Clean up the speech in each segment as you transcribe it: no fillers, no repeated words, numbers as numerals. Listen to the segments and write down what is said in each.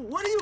What are you...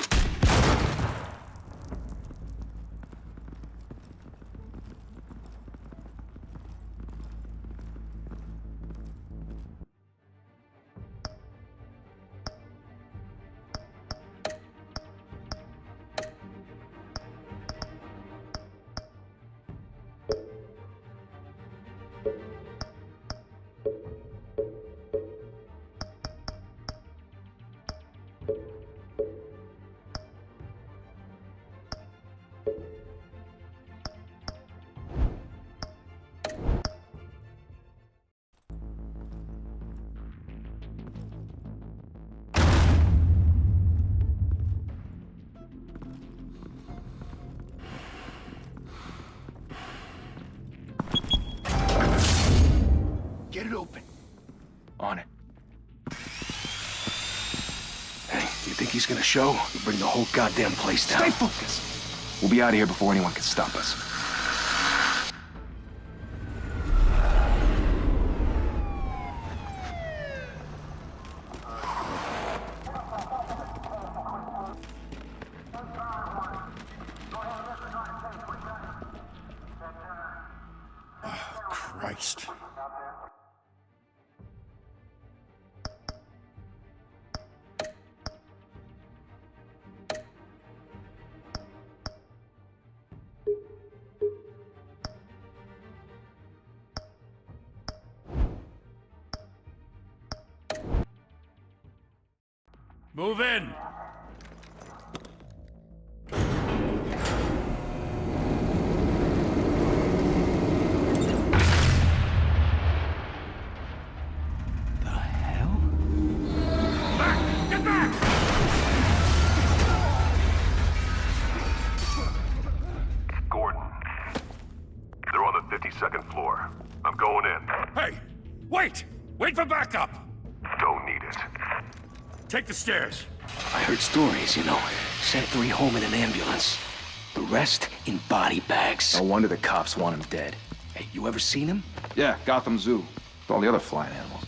Get it open. On it. Hey, you think he's gonna show? We'll bring the whole goddamn place down. Stay focused. We'll be out of here before anyone can stop us. Christ. Move in! The hell? Back! Get back! Gordon. They're on the 52nd floor. I'm going in. Hey! Wait! Wait for backup! Don't need it. Take the stairs. I heard stories, you know. Sent 3 home in an ambulance. The rest in body bags. No wonder the cops want him dead. Hey, you ever seen him? Yeah, Gotham Zoo. With all the other flying animals.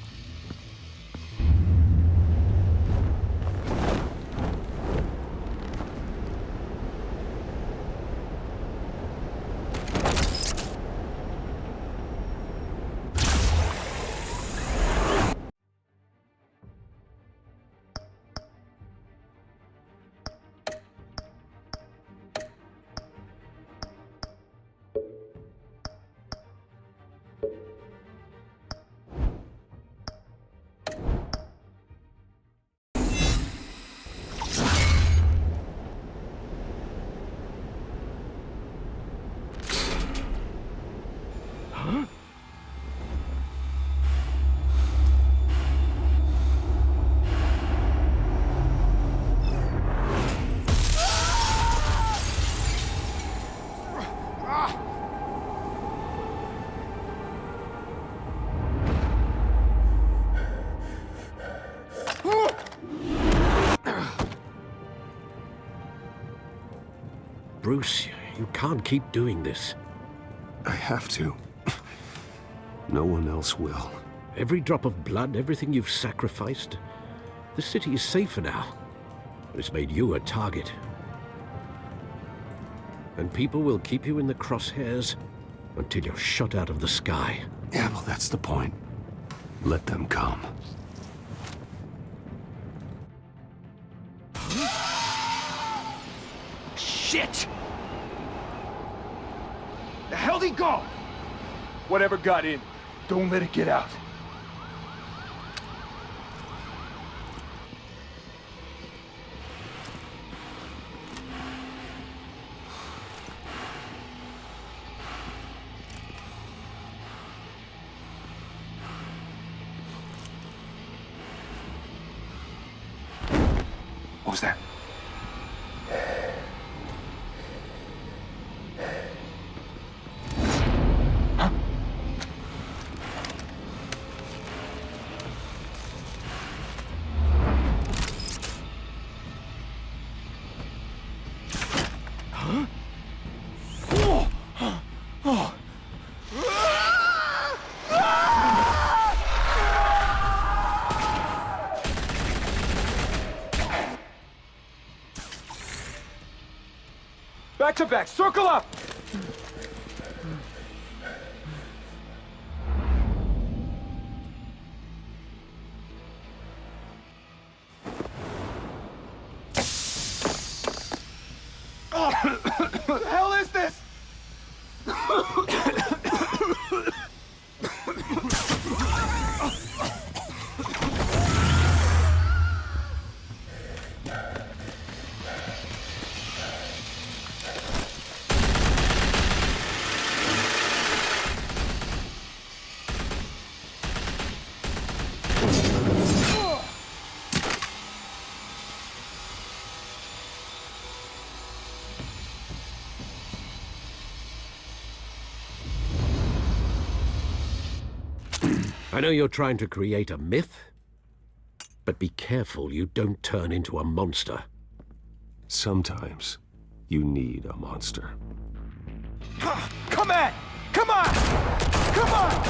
Bruce, you can't keep doing this. I have to. No one else will. Every drop of blood, everything you've sacrificed. The city is safer now. But it's made you a target. And people will keep you in the crosshairs until you're shot out of the sky. Yeah, well, that's the point. Let them come. Shit! The hell'd he go? Whatever got in, don't let it get out. What was that? Watch your back! Circle up! What the hell is this? I know you're trying to create a myth, but be careful you don't turn into a monster. Sometimes you need a monster. Come on! Come on! Come on!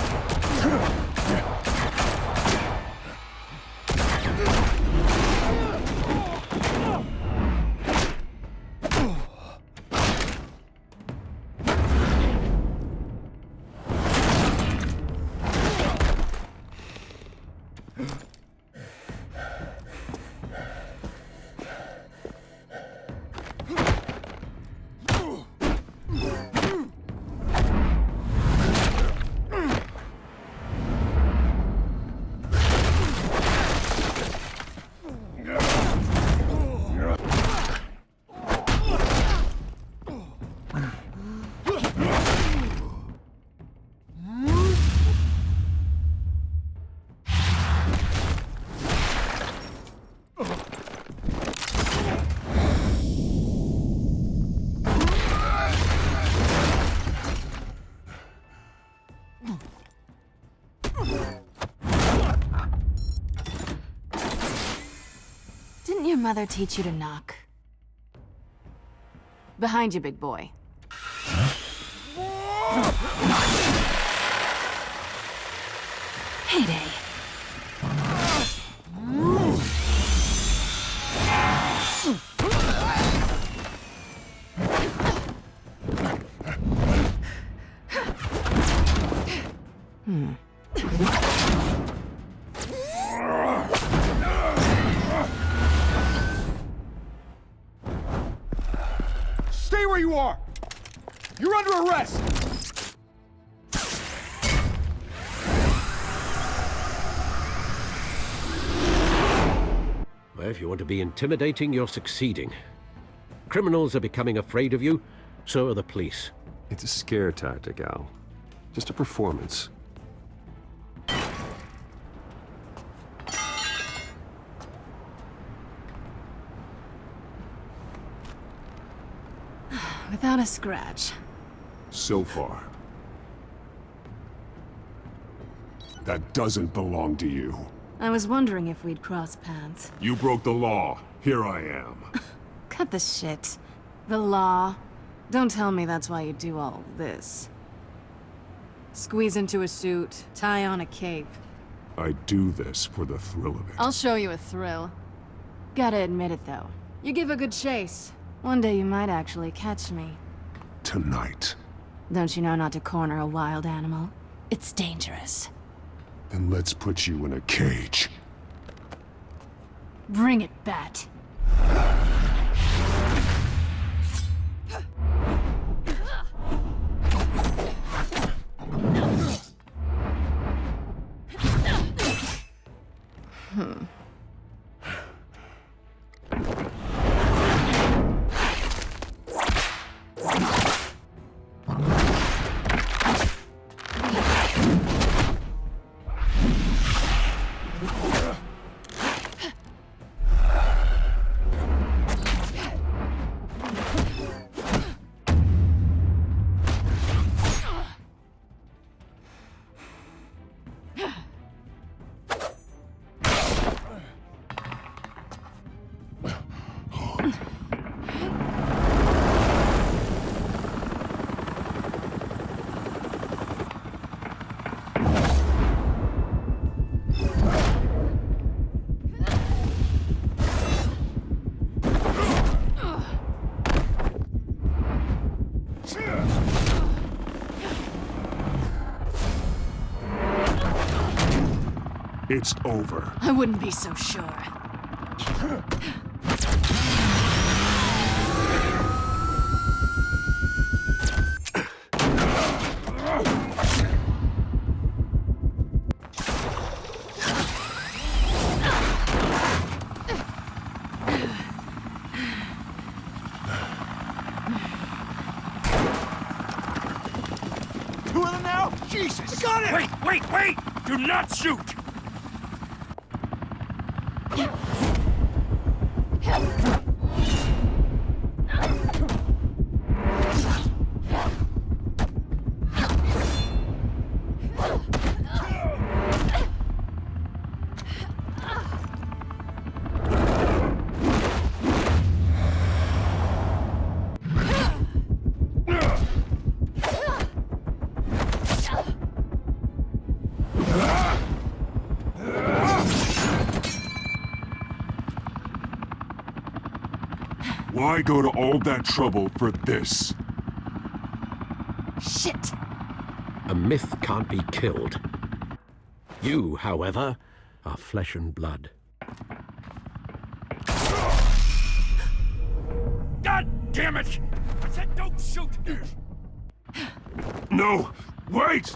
Didn't your mother teach you to knock? Behind you, big boy. Heyday. Stay where you are! You're under arrest! Well, if you want to be intimidating, you're succeeding. Criminals are becoming afraid of you, so are the police. It's a scare tactic, Al. Just a performance. Without a scratch. So far. That doesn't belong to you. I was wondering if we'd cross paths. You broke the law. Here I am. Cut the shit. The law. Don't tell me that's why you do all this. Squeeze into a suit, tie on a cape. I do this for the thrill of it. I'll show you a thrill. Gotta admit it, though. You give a good chase. One day you might actually catch me. Tonight. Don't you know not to corner a wild animal? It's dangerous. Then let's put you in a cage. Bring it, Bat. It's over. I wouldn't be so sure. Two of them now? Jesus! Got it! Wait! Do not shoot! Why go to all that trouble for this? Shit! A myth can't be killed. You, however, are flesh and blood. God damn it! I said don't shoot! No! Wait!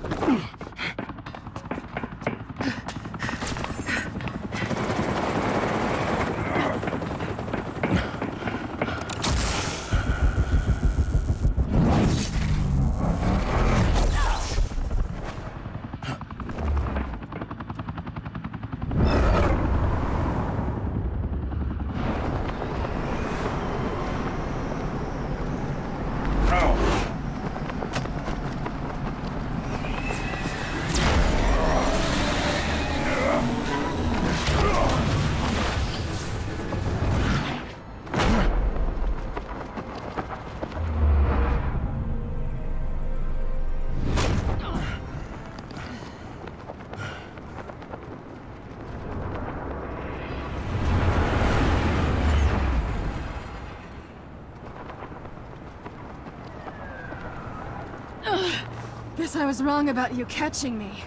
Guess I was wrong about you catching me.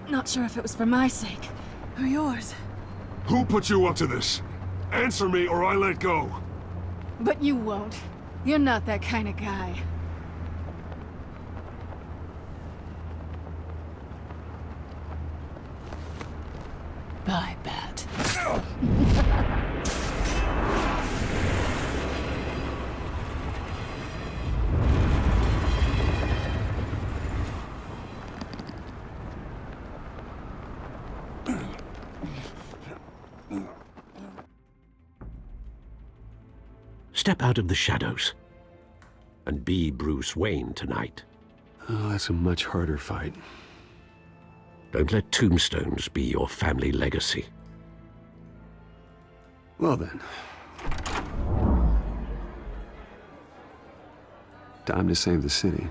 Not sure if it was for my sake, or yours. Who put you up to this? Answer me or I let go. But you won't. You're not that kind of guy. Bye, Bat. Step out of the shadows and be Bruce Wayne tonight. Oh, that's a much harder fight. Don't let tombstones be your family legacy. Well then. Time to save the city.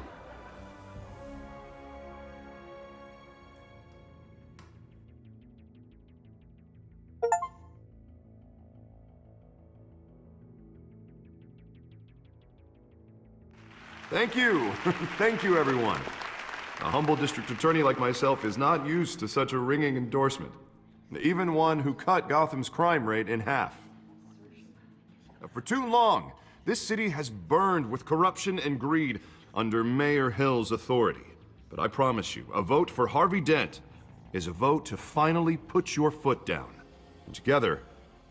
Thank you. Thank you, everyone. A humble district attorney like myself is not used to such a ringing endorsement. Even one who cut Gotham's crime rate in half. For too long, this city has burned with corruption and greed under Mayor Hill's authority. But I promise you, a vote for Harvey Dent is a vote to finally put your foot down. And together,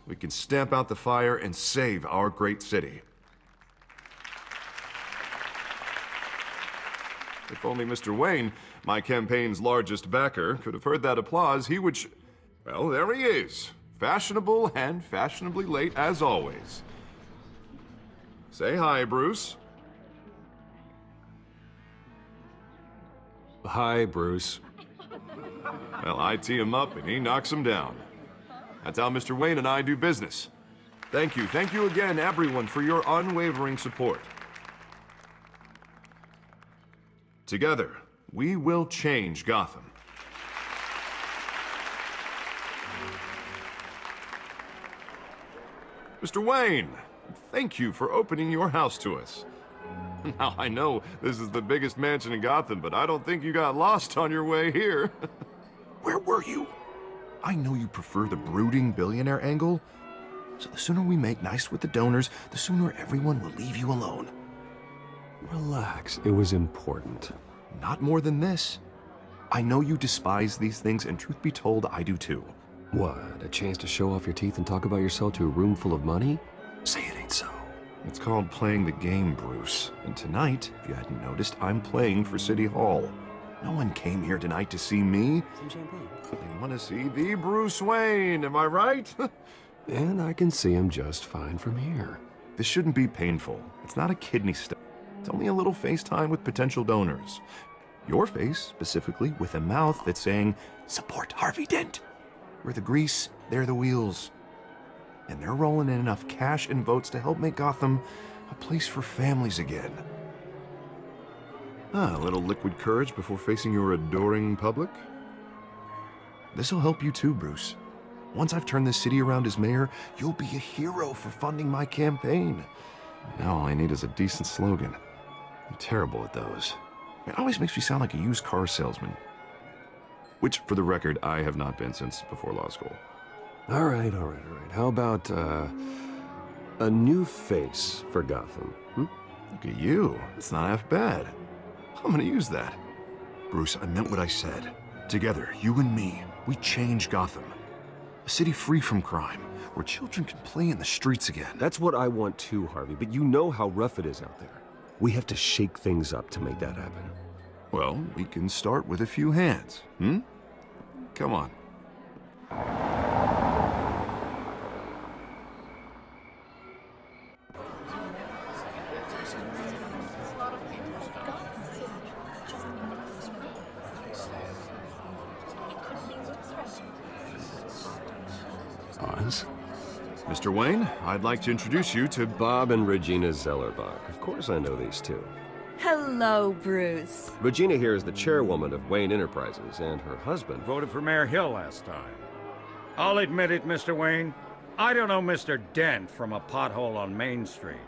we can stamp out the fire and save our great city. If only Mr. Wayne, my campaign's largest backer, could have heard that applause, he would well, there he is. Fashionable and fashionably late as always. Say hi, Bruce. Hi, Bruce. Well, I tee him up and he knocks him down. That's how Mr. Wayne and I do business. Thank you again, everyone, for your unwavering support. Together, we will change Gotham. Mr. Wayne, thank you for opening your house to us. Now, I know this is the biggest mansion in Gotham, but I don't think you got lost on your way here. Where were you? I know you prefer the brooding billionaire angle, so the sooner we make nice with the donors, the sooner everyone will leave you alone. Relax, it was important. Not more than this. I know you despise these things, and truth be told, I do too. What, a chance to show off your teeth and talk about yourself to a room full of money? Say it ain't so. It's called playing the game, Bruce. And tonight, if you hadn't noticed, I'm playing for City Hall. No one came here tonight to see me. Some champagne. They want to see the Bruce Wayne, am I right? And I can see him just fine from here. This shouldn't be painful. It's not a kidney stone. It's only a little FaceTime with potential donors. Your face, specifically, with a mouth that's saying, support Harvey Dent. We're the grease, they're the wheels. And they're rolling in enough cash and votes to help make Gotham a place for families again. A little liquid courage before facing your adoring public. This'll help you too, Bruce. Once I've turned this city around as mayor, you'll be a hero for funding my campaign. Now all I need is a decent slogan. I'm terrible at those. It always makes me sound like a used car salesman. Which, for the record, I have not been since before law school. All right. How about, a new face for Gotham, Look at you. It's not half bad. I'm gonna use that. Bruce, I meant what I said. Together, you and me, we change Gotham. A city free from crime, where children can play in the streets again. That's what I want too, Harvey, but you know how rough it is out there. We have to shake things up to make that happen. Well, we can start with a few hands, Come on. Oz? Mr. Wayne, I'd like to introduce you to Bob and Regina Zellerbach. Of course I know these two. Hello, Bruce. Regina here is the chairwoman of Wayne Enterprises, and her husband... Voted for Mayor Hill last time. I'll admit it, Mr. Wayne. I don't know Mr. Dent from a pothole on Main Street,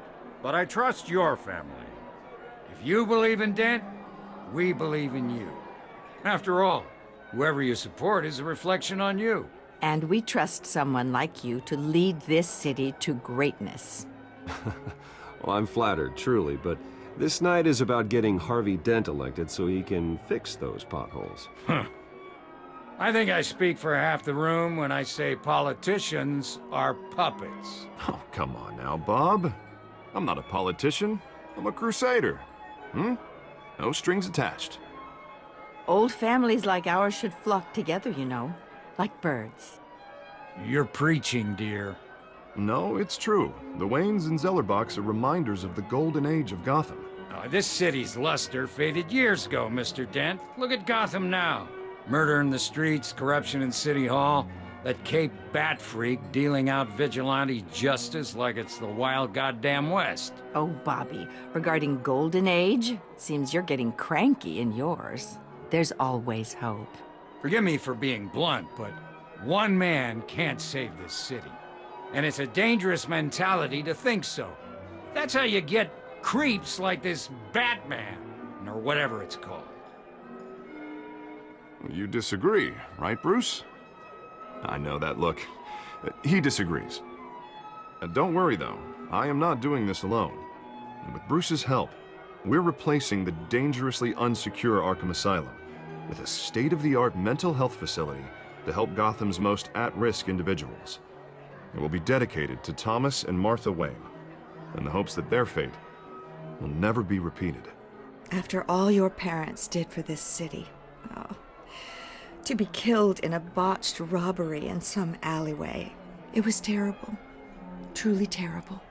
but I trust your family. If you believe in Dent, we believe in you. After all, whoever you support is a reflection on you. And we trust someone like you to lead this city to greatness. Well, I'm flattered, truly, but this night is about getting Harvey Dent elected so he can fix those potholes. I think I speak for half the room when I say politicians are puppets. Oh, come on now, Bob. I'm not a politician. I'm a crusader. No strings attached. Old families like ours should flock together, you know, like birds. You're preaching, dear. No, it's true. The Waynes and Zellerbachs are reminders of the golden age of Gotham. This city's luster faded years ago, Mr. Dent. Look at Gotham now. Murder in the streets, corruption in City Hall, that Cape Bat freak dealing out vigilante justice like it's the wild goddamn West. Oh, Bobby, regarding Golden Age, it seems you're getting cranky in yours. There's always hope. Forgive me for being blunt, but one man can't save this city. And it's a dangerous mentality to think so. That's how you get creeps like this Batman, or whatever it's called. You disagree, right, Bruce? I know that look. He disagrees. Don't worry, though. I am not doing this alone. And with Bruce's help, we're replacing the dangerously unsecure Arkham Asylum with a state-of-the-art mental health facility to help Gotham's most at-risk individuals. It will be dedicated to Thomas and Martha Wayne, in the hopes that their fate will never be repeated. After all your parents did for this city, to be killed in a botched robbery in some alleyway, it was terrible. Truly terrible.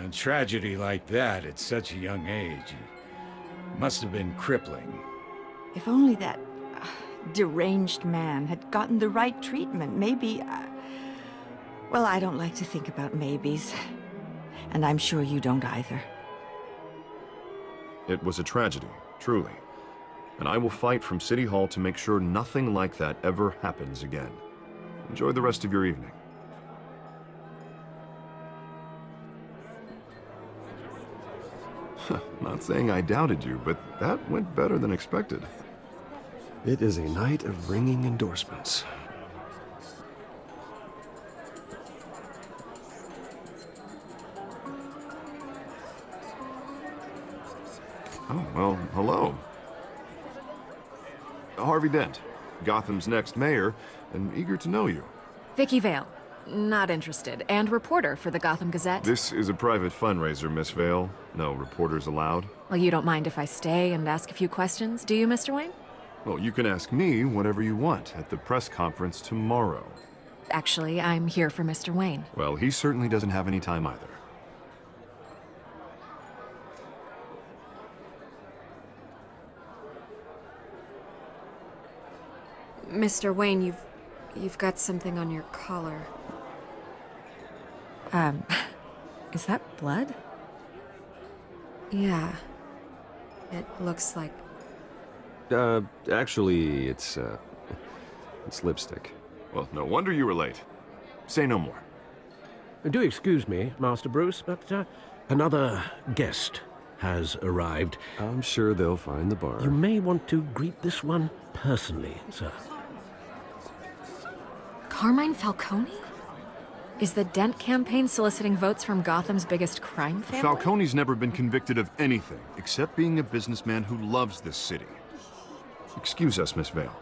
A tragedy like that at such a young age must have been crippling. If only that deranged man had gotten the right treatment, maybe... Well, I don't like to think about maybes. And I'm sure you don't either. It was a tragedy, truly. And I will fight from City Hall to make sure nothing like that ever happens again. Enjoy the rest of your evening. Not saying I doubted you, but that went better than expected. It is a night of ringing endorsements. Oh, well, hello. Harvey Dent, Gotham's next mayor, and eager to know you. Vicky Vale. Not interested. And reporter for the Gotham Gazette. This is a private fundraiser, Miss Vale. No reporters allowed. Well, you don't mind if I stay and ask a few questions, do you, Mr. Wayne? Well, you can ask me whatever you want at the press conference tomorrow. Actually, I'm here for Mr. Wayne. Well, he certainly doesn't have any time either. Mr. Wayne, you've got something on your collar. Is that blood? Yeah. It looks like... Actually, it's lipstick. Well, no wonder you were late. Say no more. Do excuse me, Master Bruce, but another guest has arrived. I'm sure they'll find the bar. You may want to greet this one personally, sir. Carmine Falcone? Is the Dent campaign soliciting votes from Gotham's biggest crime family? Falcone's never been convicted of anything, except being a businessman who loves this city. Excuse us, Miss Vale.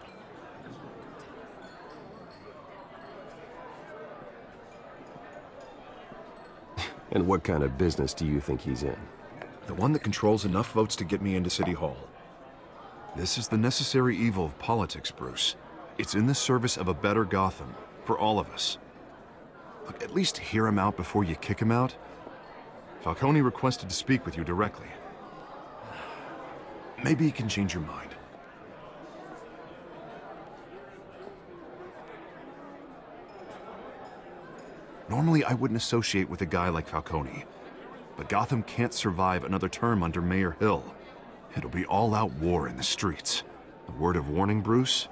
And what kind of business do you think he's in? The one that controls enough votes to get me into City Hall. This is the necessary evil of politics, Bruce. It's in the service of a better Gotham, for all of us. Look, at least hear him out before you kick him out. Falcone requested to speak with you directly. Maybe he can change your mind. Normally, I wouldn't associate with a guy like Falcone. But Gotham can't survive another term under Mayor Hill. It'll be all-out war in the streets. A word of warning, Bruce?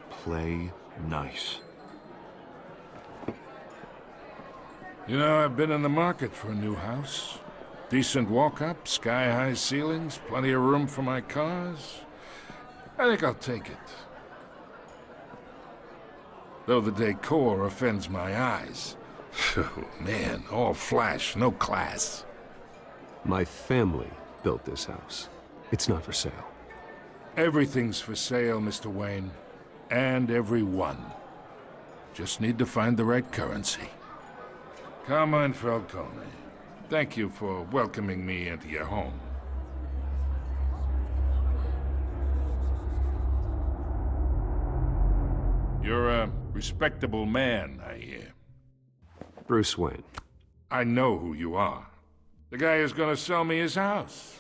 Play nice. You know, I've been in the market for a new house. Decent walk-up, sky-high ceilings, plenty of room for my cars. I think I'll take it. Though the decor offends my eyes. Oh, man, all flash, no class. My family built this house. It's not for sale. Everything's for sale, Mr. Wayne. And everyone. Just need to find the right currency. Carmine Falcone, thank you for welcoming me into your home. You're a respectable man, I hear. Bruce Wayne. I know who you are. The guy who's gonna sell me his house.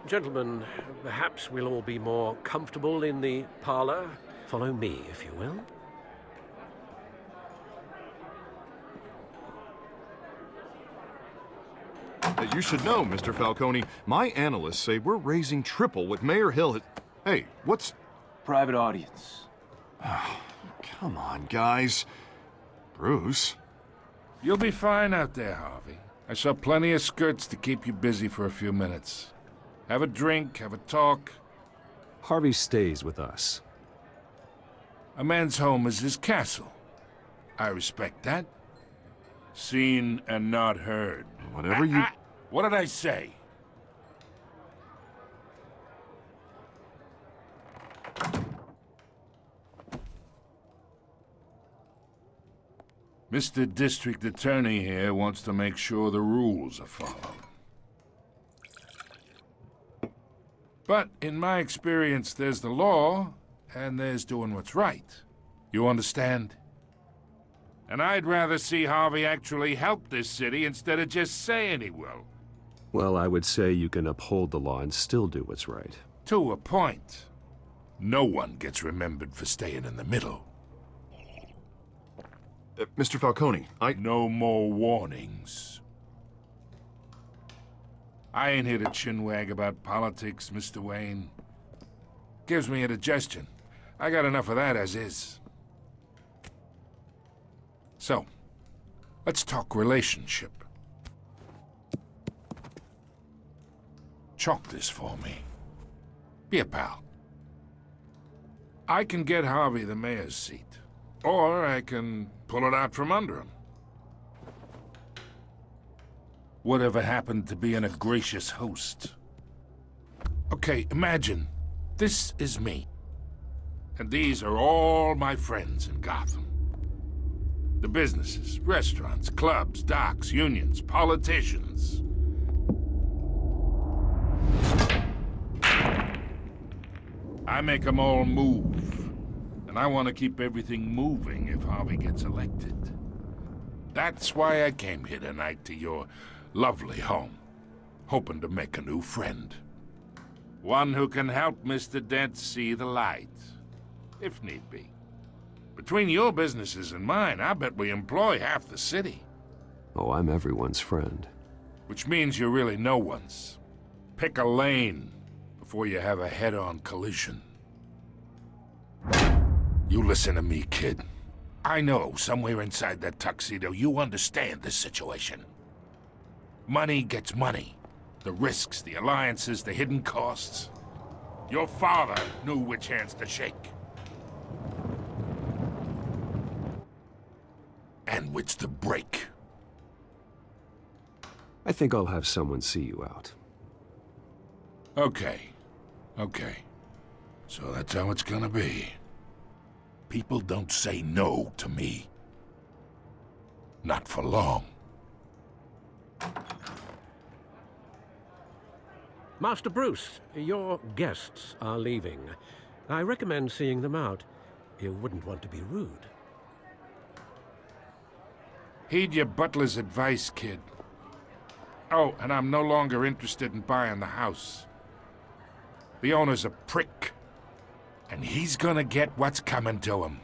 Gentlemen, perhaps we'll all be more comfortable in the parlor. Follow me, if you will. You should know, Mr. Falcone, my analysts say we're raising triple what Mayor Hill had... Hey, what's... Private audience. Come on, guys. Bruce? You'll be fine out there, Harvey. I saw plenty of skirts to keep you busy for a few minutes. Have a drink, have a talk. Harvey stays with us. A man's home is his castle. I respect that. Seen and not heard. Whatever you... What did I say? Mr. District Attorney here wants to make sure the rules are followed. But in my experience, there's the law, and there's doing what's right. You understand? And I'd rather see Harvey actually help this city instead of just saying he will. Well, I would say you can uphold the law and still do what's right. To a point. No one gets remembered for staying in the middle. Mr. Falcone, No more warnings. I ain't here to chinwag about politics, Mr. Wayne. Gives me indigestion. I got enough of that as is. So, Let's talk relationship. Chalk this for me. Be a pal. I can get Harvey the mayor's seat, or I can pull it out from under him. Whatever happened to being a gracious host? Okay, imagine, this is me. And these are all my friends in Gotham. The businesses, restaurants, clubs, docks, unions, politicians. I make them all move. And I want to keep everything moving if Harvey gets elected. That's why I came here tonight to your lovely home, hoping to make a new friend. One who can help Mr. Dent see the light, if need be. Between your businesses and mine, I bet we employ half the city. Oh, I'm everyone's friend. Which means you're really no one's. Pick a lane before you have a head-on collision. You listen to me, kid. I know somewhere inside that tuxedo you understand this situation. Money gets money. The risks, the alliances, the hidden costs. Your father knew which hands to shake. And which to break. I think I'll have someone see you out. Okay. So that's how it's gonna be. People don't say no to me. Not for long. Master Bruce, your guests are leaving. I recommend seeing them out. You wouldn't want to be rude. Heed your butler's advice, kid. Oh, and I'm no longer interested in buying the house. The owner's a prick. And he's gonna get what's coming to him.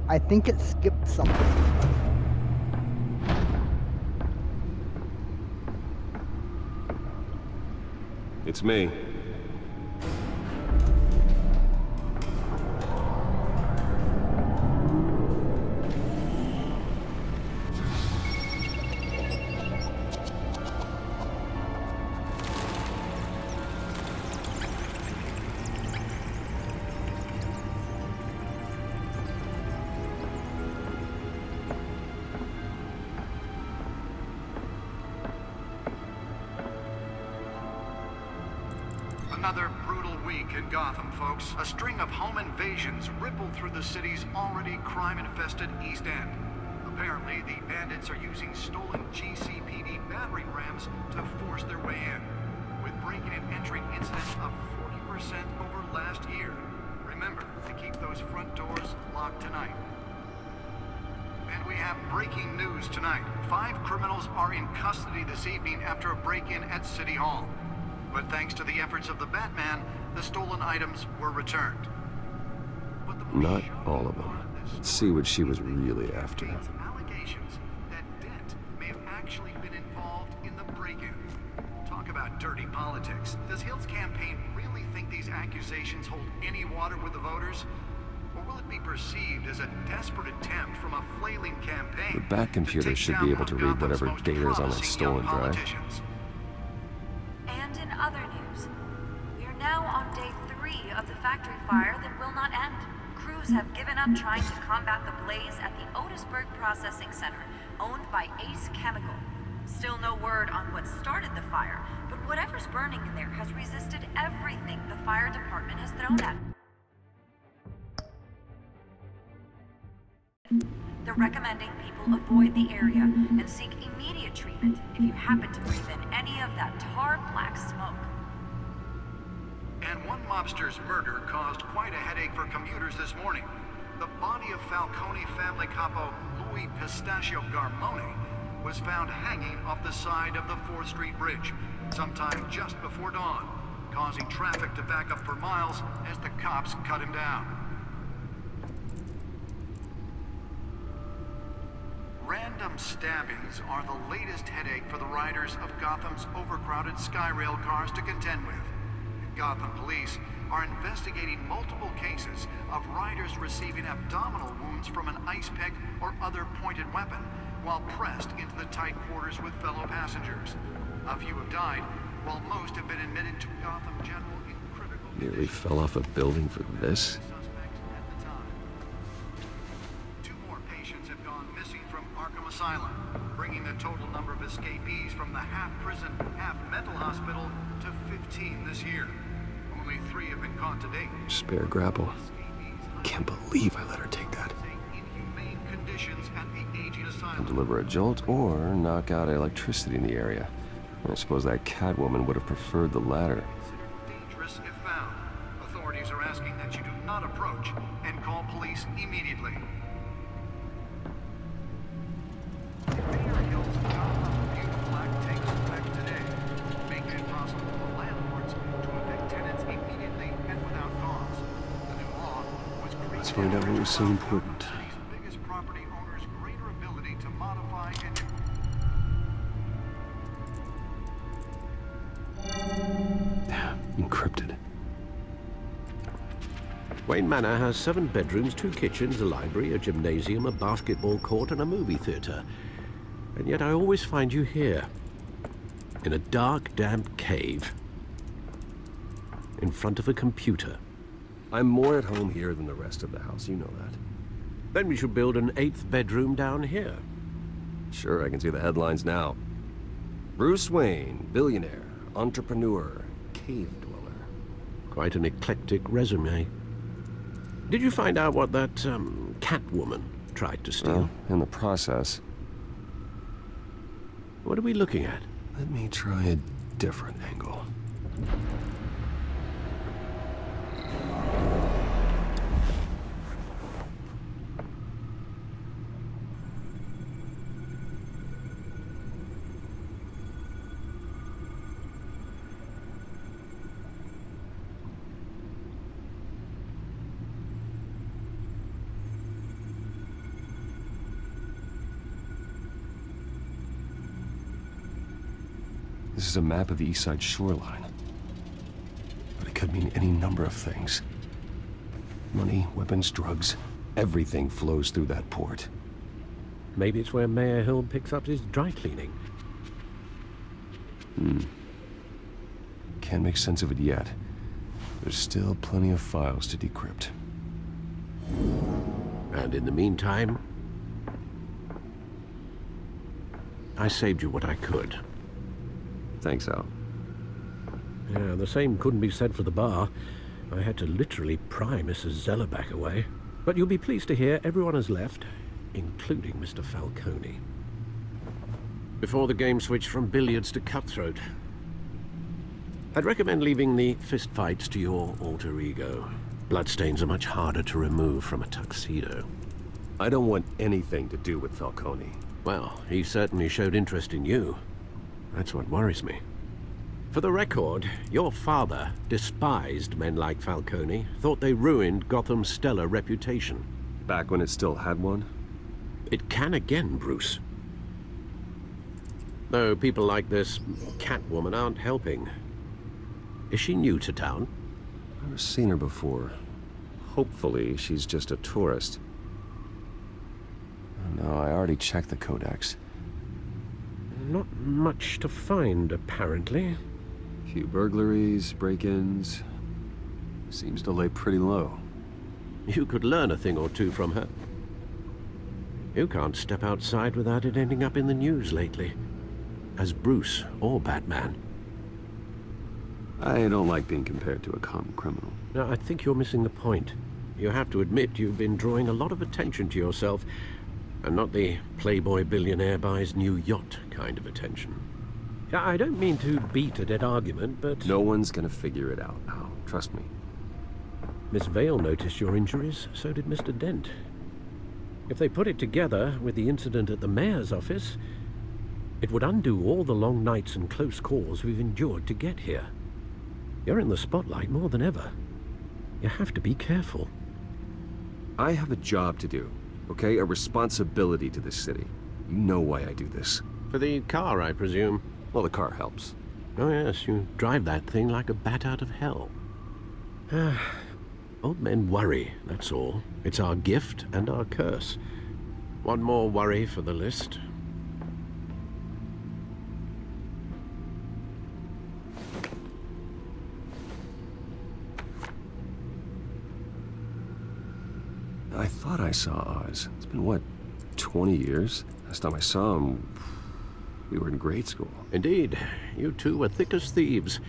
I think it skipped something. It's me. Another brutal week in Gotham, folks. A string of home invasions rippled through the city's already crime-infested East End. Apparently, the bandits are using stolen GCPD battering rams to force their way in, with breaking and entering incidents up 40% over last year. Remember to keep those front doors locked tonight. And we have breaking news tonight. 5 criminals are in custody this evening after a break-in at City Hall. But thanks to the efforts of the Batman, the stolen items were returned. Not all of them. Let's see what she was really after. Allegations that Dent may have actually been involved in the break-in. Talk about dirty politics. Does Hill's campaign really think these accusations hold any water with the voters? Or will it be perceived as a desperate attempt from a flailing campaign? The Bat computer should be able to read whatever data is on that stolen drive. And in other news, we are now on day 3 of the factory fire that will not end. Crews have given up trying to combat the blaze at the Otisburg Processing Center, owned by Ace Chemical. Still no word on what started the fire, but whatever's burning in there has resisted everything the fire department has thrown at it. They're recommending people avoid the area and seek immediate treatment if you happen to breathe in any of that tar black smoke. And one mobster's murder caused quite a headache for commuters this morning. The body of Falcone family capo Louis Pistachio Garmone was found hanging off the side of the 4th Street Bridge sometime just before dawn, causing traffic to back up for miles as the cops cut him down. Random stabbings are the latest headache for the riders of Gotham's overcrowded Skyrail cars to contend with. Gotham police are investigating multiple cases of riders receiving abdominal wounds from an ice pick or other pointed weapon while pressed into the tight quarters with fellow passengers. A few have died, while most have been admitted to Gotham General in critical condition. Nearly fell off a building for this? Arkham Asylum, bringing the total number of escapees from the half-prison, half-mental hospital to 15 this year. Only 3 have been caught to date. Spare grapple. Can't believe I let her take that. Inhumane conditions at the aging asylum. Deliver a jolt or knock out electricity in the area. I suppose that Catwoman would have preferred the latter. Dangerous if found. Authorities are asking that you do not approach and call police immediately. Let's find out what was so important. Biggest property owners' greater ability to modify and Encrypted. Wayne Manor has 7 bedrooms, 2 kitchens, a library, a gymnasium, a basketball court, and a movie theater. And yet I always find you here, in a dark, damp cave, in front of a computer. I'm more at home here than the rest of the house, you know that. Then we should build an 8th bedroom down here. Sure, I can see the headlines now. Bruce Wayne, billionaire, entrepreneur, cave dweller. Quite an eclectic resume. Did you find out what that, Catwoman tried to steal? Well, in the process. What are we looking at? Let me try a different angle. This is a map of the East Side shoreline. But it could mean any number of things. Money, weapons, drugs, everything flows through that port. Maybe it's where Mayor Hill picks up his dry cleaning. Can't make sense of it yet. There's still plenty of files to decrypt. And in the meantime, I saved you what I could. Thanks, Al. Yeah, the same couldn't be said for the bar. I had to literally pry Mrs. Zeller back away. But you'll be pleased to hear everyone has left, including Mr. Falcone. Before the game switched from billiards to cutthroat. I'd recommend leaving the fistfights to your alter ego. Bloodstains are much harder to remove from a tuxedo. I don't want anything to do with Falcone. Well, he certainly showed interest in you. That's what worries me. For the record, your father despised men like Falcone, thought they ruined Gotham's stellar reputation. Back when it still had one? It can again, Bruce. Though people like this Catwoman aren't helping. Is she new to town? I've never seen her before. Hopefully, she's just a tourist. No, I already checked the codex. Not much to find, apparently. Few burglaries, break-ins. Seems to lay pretty low. You could learn a thing or two from her. You can't step outside without it ending up in the news lately. as Bruce or Batman. I don't like being compared to a common criminal. No, I think you're missing the point. You have to admit you've been drawing a lot of attention to yourself, and not the playboy billionaire buys new yacht kind of attention. I don't mean to beat a dead argument, but... No one's gonna figure it out, Al. Trust me. Miss Vale noticed your injuries, so did Mr. Dent. If they put it together with the incident at the mayor's office, it would undo all the long nights and close calls we've endured to get here. You're in the spotlight more than ever. You have to be careful. I have a job to do, okay? A responsibility to this city. You know why I do this. For the car, I presume? Well, the car helps. Oh yes, you drive that thing like a bat out of hell. Old men worry, that's all. It's our gift and our curse. One more worry for the list. I thought I saw Oz. It's been, what, 20 years? Last time I saw him, we were in grade school. Indeed. You two were thick as thieves.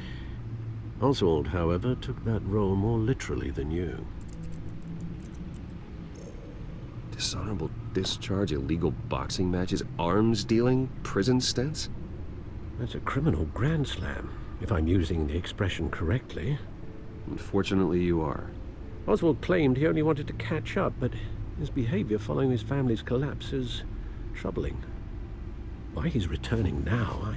Oswald, however, took that role more literally than you. Dishonorable discharge, illegal boxing matches, arms dealing, prison stints? That's a criminal grand slam, if I'm using the expression correctly. Unfortunately, you are. Oswald claimed he only wanted to catch up, but his behavior following his family's collapse is troubling. Why he's returning now, I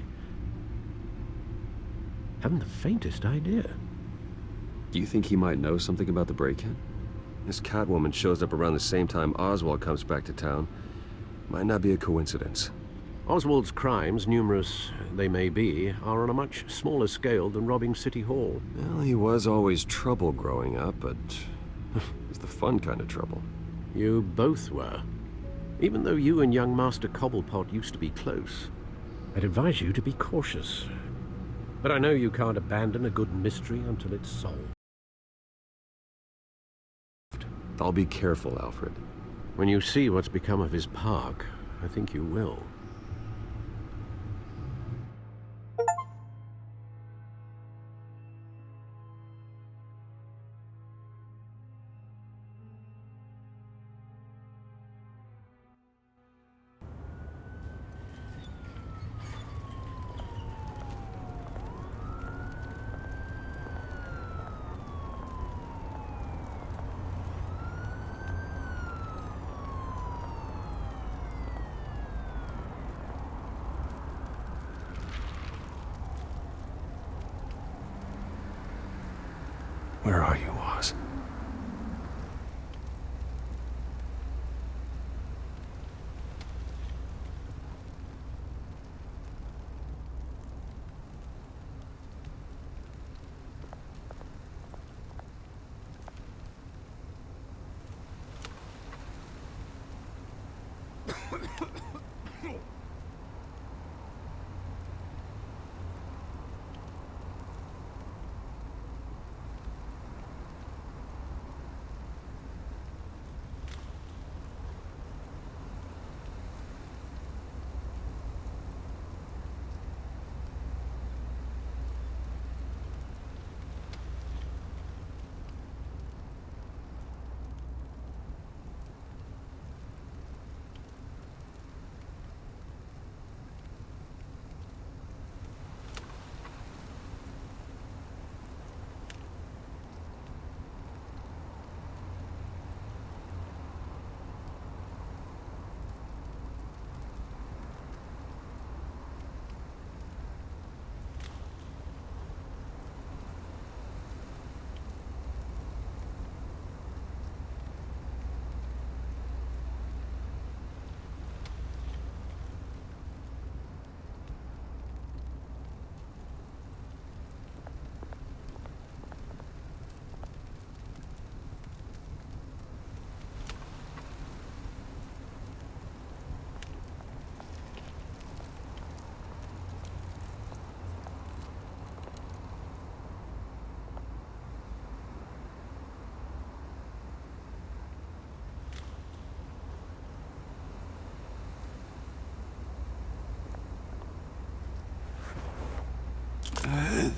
haven't the faintest idea. Do you think he might know something about the break-in? This Catwoman shows up around the same time Oswald comes back to town. Might not be a coincidence. Oswald's crimes, numerous they may be, are on a much smaller scale than robbing City Hall. Well, he was always trouble growing up, but it's the fun kind of trouble. You both were. Even though you and young Master Cobblepot used to be close, I'd advise you to be cautious. But I know you can't abandon a good mystery until it's solved. I'll be careful, Alfred. When you see what's become of his park, I think you will. Where are you, Oz?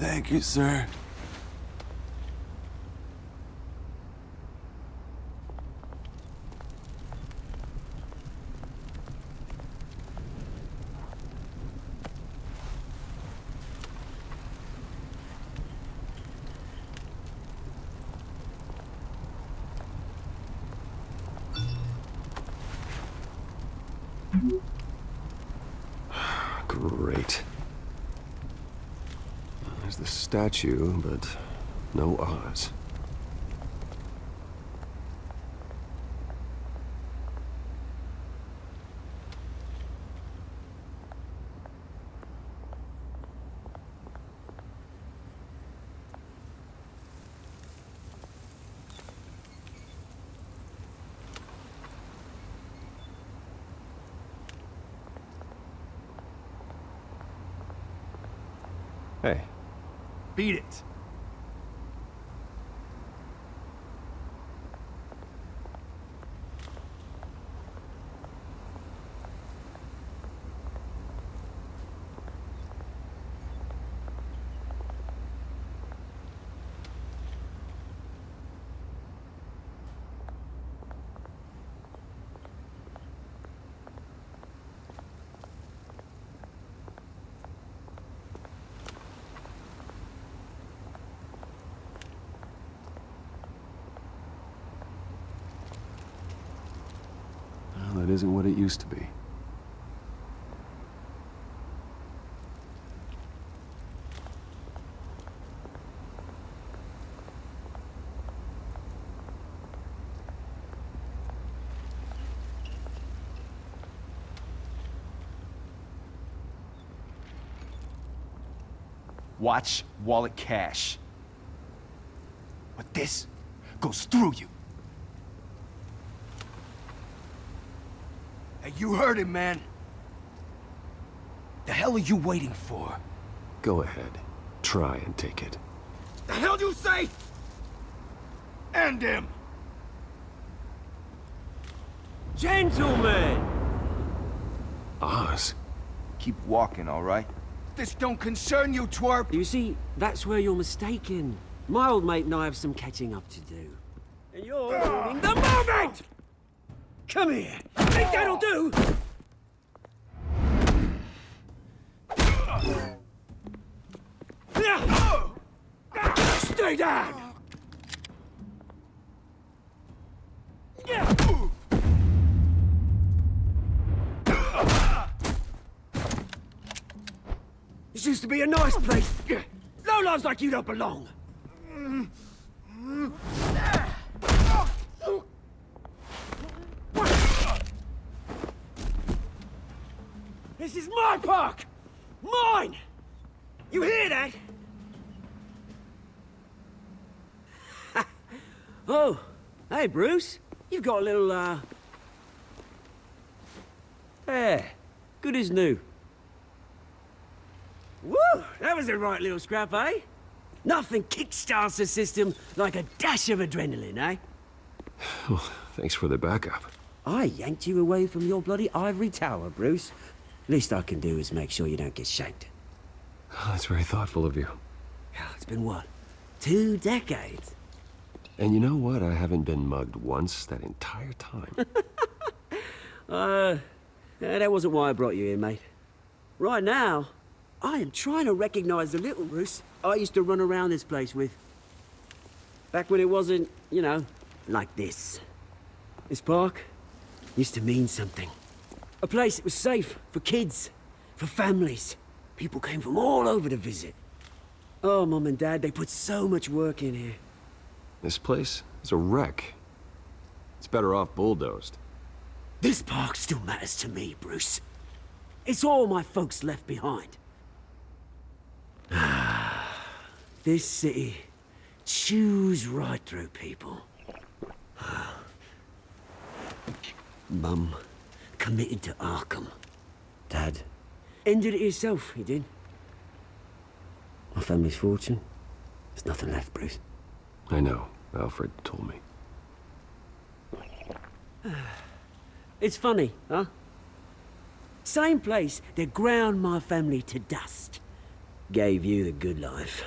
Thank you, sir. Great. There's the statue, but no Oz. Hey. Beat it. Well, that isn't what it used to be. Watch wallet cash. But this goes through you. Hey, you heard him, man. The hell are you waiting for? Go ahead. Try and take it. The hell you say? End him! Gentlemen! Oz? Keep walking, all right? This don't concern you, twerp! You see, that's where you're mistaken. My old mate and I have some catching up to do. And you're ruining the moment! Come here! Think that'll do? Stay down! This used to be a nice place. Lowlifes like you don't belong. This is my park! Mine! You hear that? Oh, hey, Bruce. You've got a little, There. Good as new. Woo! That was a right little scrap, eh? Nothing kickstarts the system like a dash of adrenaline, eh? Well, thanks for the backup. I yanked you away from your bloody ivory tower, Bruce. Least I can do is make sure you don't get shanked. Oh, that's very thoughtful of you. It's been what? 2 decades? And you know what? I haven't been mugged once that entire time. That wasn't why I brought you here, mate. Right now, I am trying to recognize the little Bruce I used to run around this place with. Back when it wasn't, you know, like this. This park used to mean something. A place that was safe for kids, for families. People came from all over to visit. Oh, Mum and Dad, they put so much work in here. This place is a wreck. It's better off bulldozed. This park still matters to me, Bruce. It's all my folks left behind. This city chews right through people. Mum committed to Arkham. Dad ended it himself, he did. My family's fortune, there's nothing left, Bruce. I know. Alfred told me. It's funny, huh? Same place that ground my family to dust. Gave you the good life.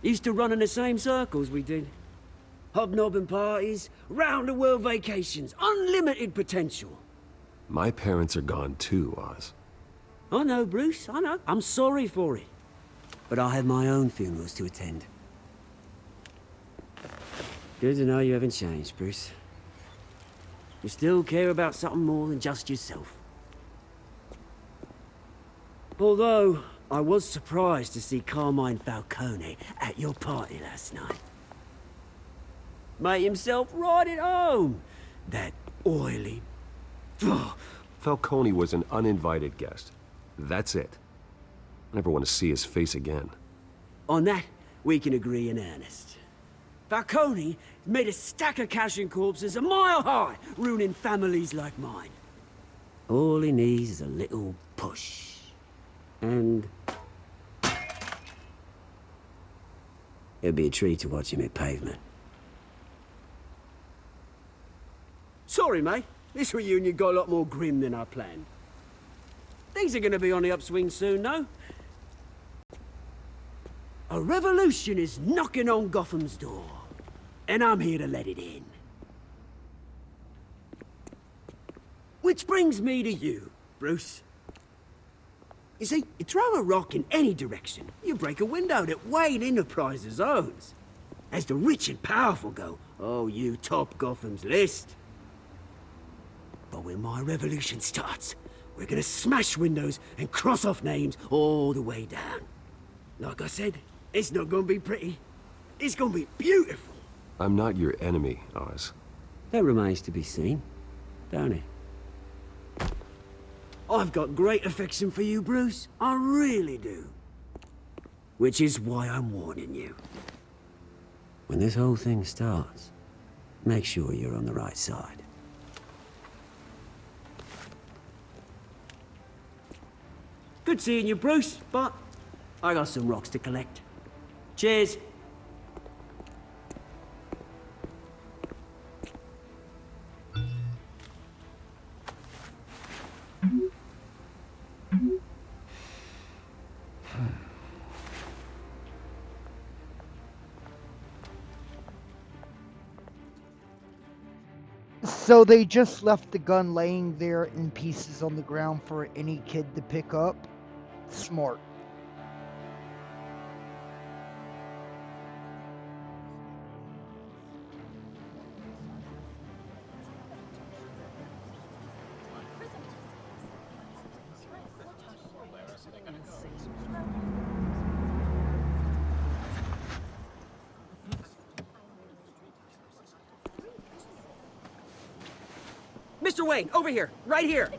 Used to run in the same circles we did. Hobnobbing parties, round-the-world vacations, unlimited potential. My parents are gone too, Oz. I know, Bruce, I know. I'm sorry for it. But I have my own funerals to attend. Good to know you haven't changed, Bruce. You still care about something more than just yourself. Although, I was surprised to see Carmine Falcone at your party last night. Made himself right at home. That oily... Falcone was an uninvited guest. That's it. I never want to see his face again. On that, we can agree in earnest. Falcone made a stack of cash and corpses a mile high, ruining families like mine. All he needs is a little push. And... it'd be a treat to watch him hit pavement. Sorry, mate. This reunion got a lot more grim than I planned. Things are gonna be on the upswing soon, though. A revolution is knocking on Gotham's door, and I'm here to let it in. Which brings me to you, Bruce. You see, you throw a rock in any direction, you break a window that Wayne Enterprises owns. As the rich and powerful go, oh, you top Gotham's list. But when my revolution starts, we're gonna smash windows and cross off names all the way down. Like I said, it's not gonna be pretty. It's gonna be beautiful. I'm not your enemy, Oz. That remains to be seen, don't it? I've got great affection for you, Bruce. I really do. Which is why I'm warning you. When this whole thing starts, make sure you're on the right side. Good seeing you, Bruce, but I got some rocks to collect. Cheers. So they just left the gun laying there in pieces on the ground for any kid to pick up? Smart. Mr. Wayne, over here, right here.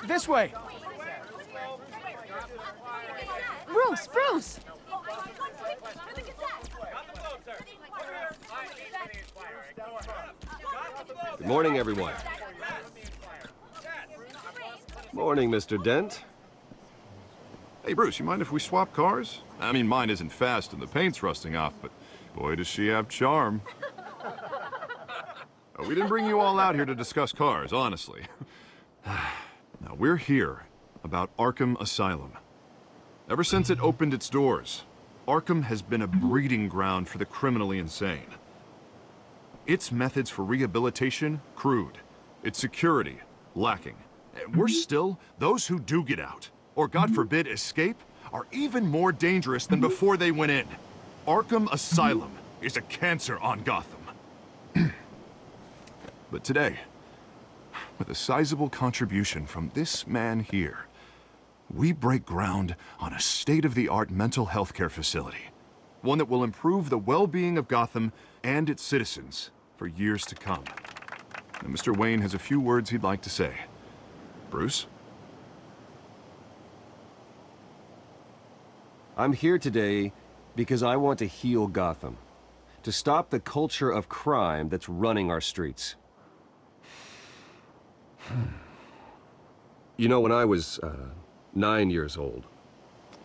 This way. Bruce! Good morning, everyone. Morning, Mr. Dent. Hey, Bruce, you mind if we swap cars? I mean, mine isn't fast and the paint's rusting off, but boy, does she have charm. We didn't bring you all out here to discuss cars, honestly. Now, we're here about Arkham Asylum. Ever since it opened its doors, Arkham has been a breeding ground for the criminally insane. Its methods for rehabilitation, crude. Its security, lacking. And worse still, those who do get out, or God forbid, escape, are even more dangerous than before they went in. Arkham Asylum is a cancer on Gotham. But today, with a sizable contribution from this man here, we break ground on a state-of-the-art mental health care facility. One that will improve the well-being of Gotham and its citizens for years to come. Now, Mr. Wayne has a few words he'd like to say. Bruce? I'm here today because I want to heal Gotham. To stop the culture of crime that's running our streets. You know, when I was 9 years old,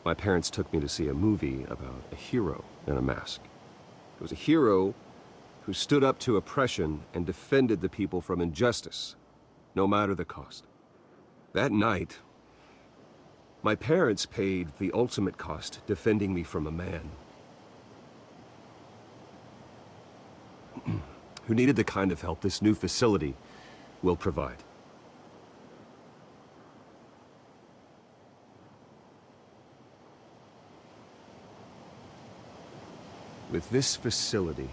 my parents took me to see a movie about a hero in a mask. It was a hero who stood up to oppression and defended the people from injustice, no matter the cost. That night, My parents paid the ultimate cost defending me from a man who needed the kind of help this new facility will provide. With this facility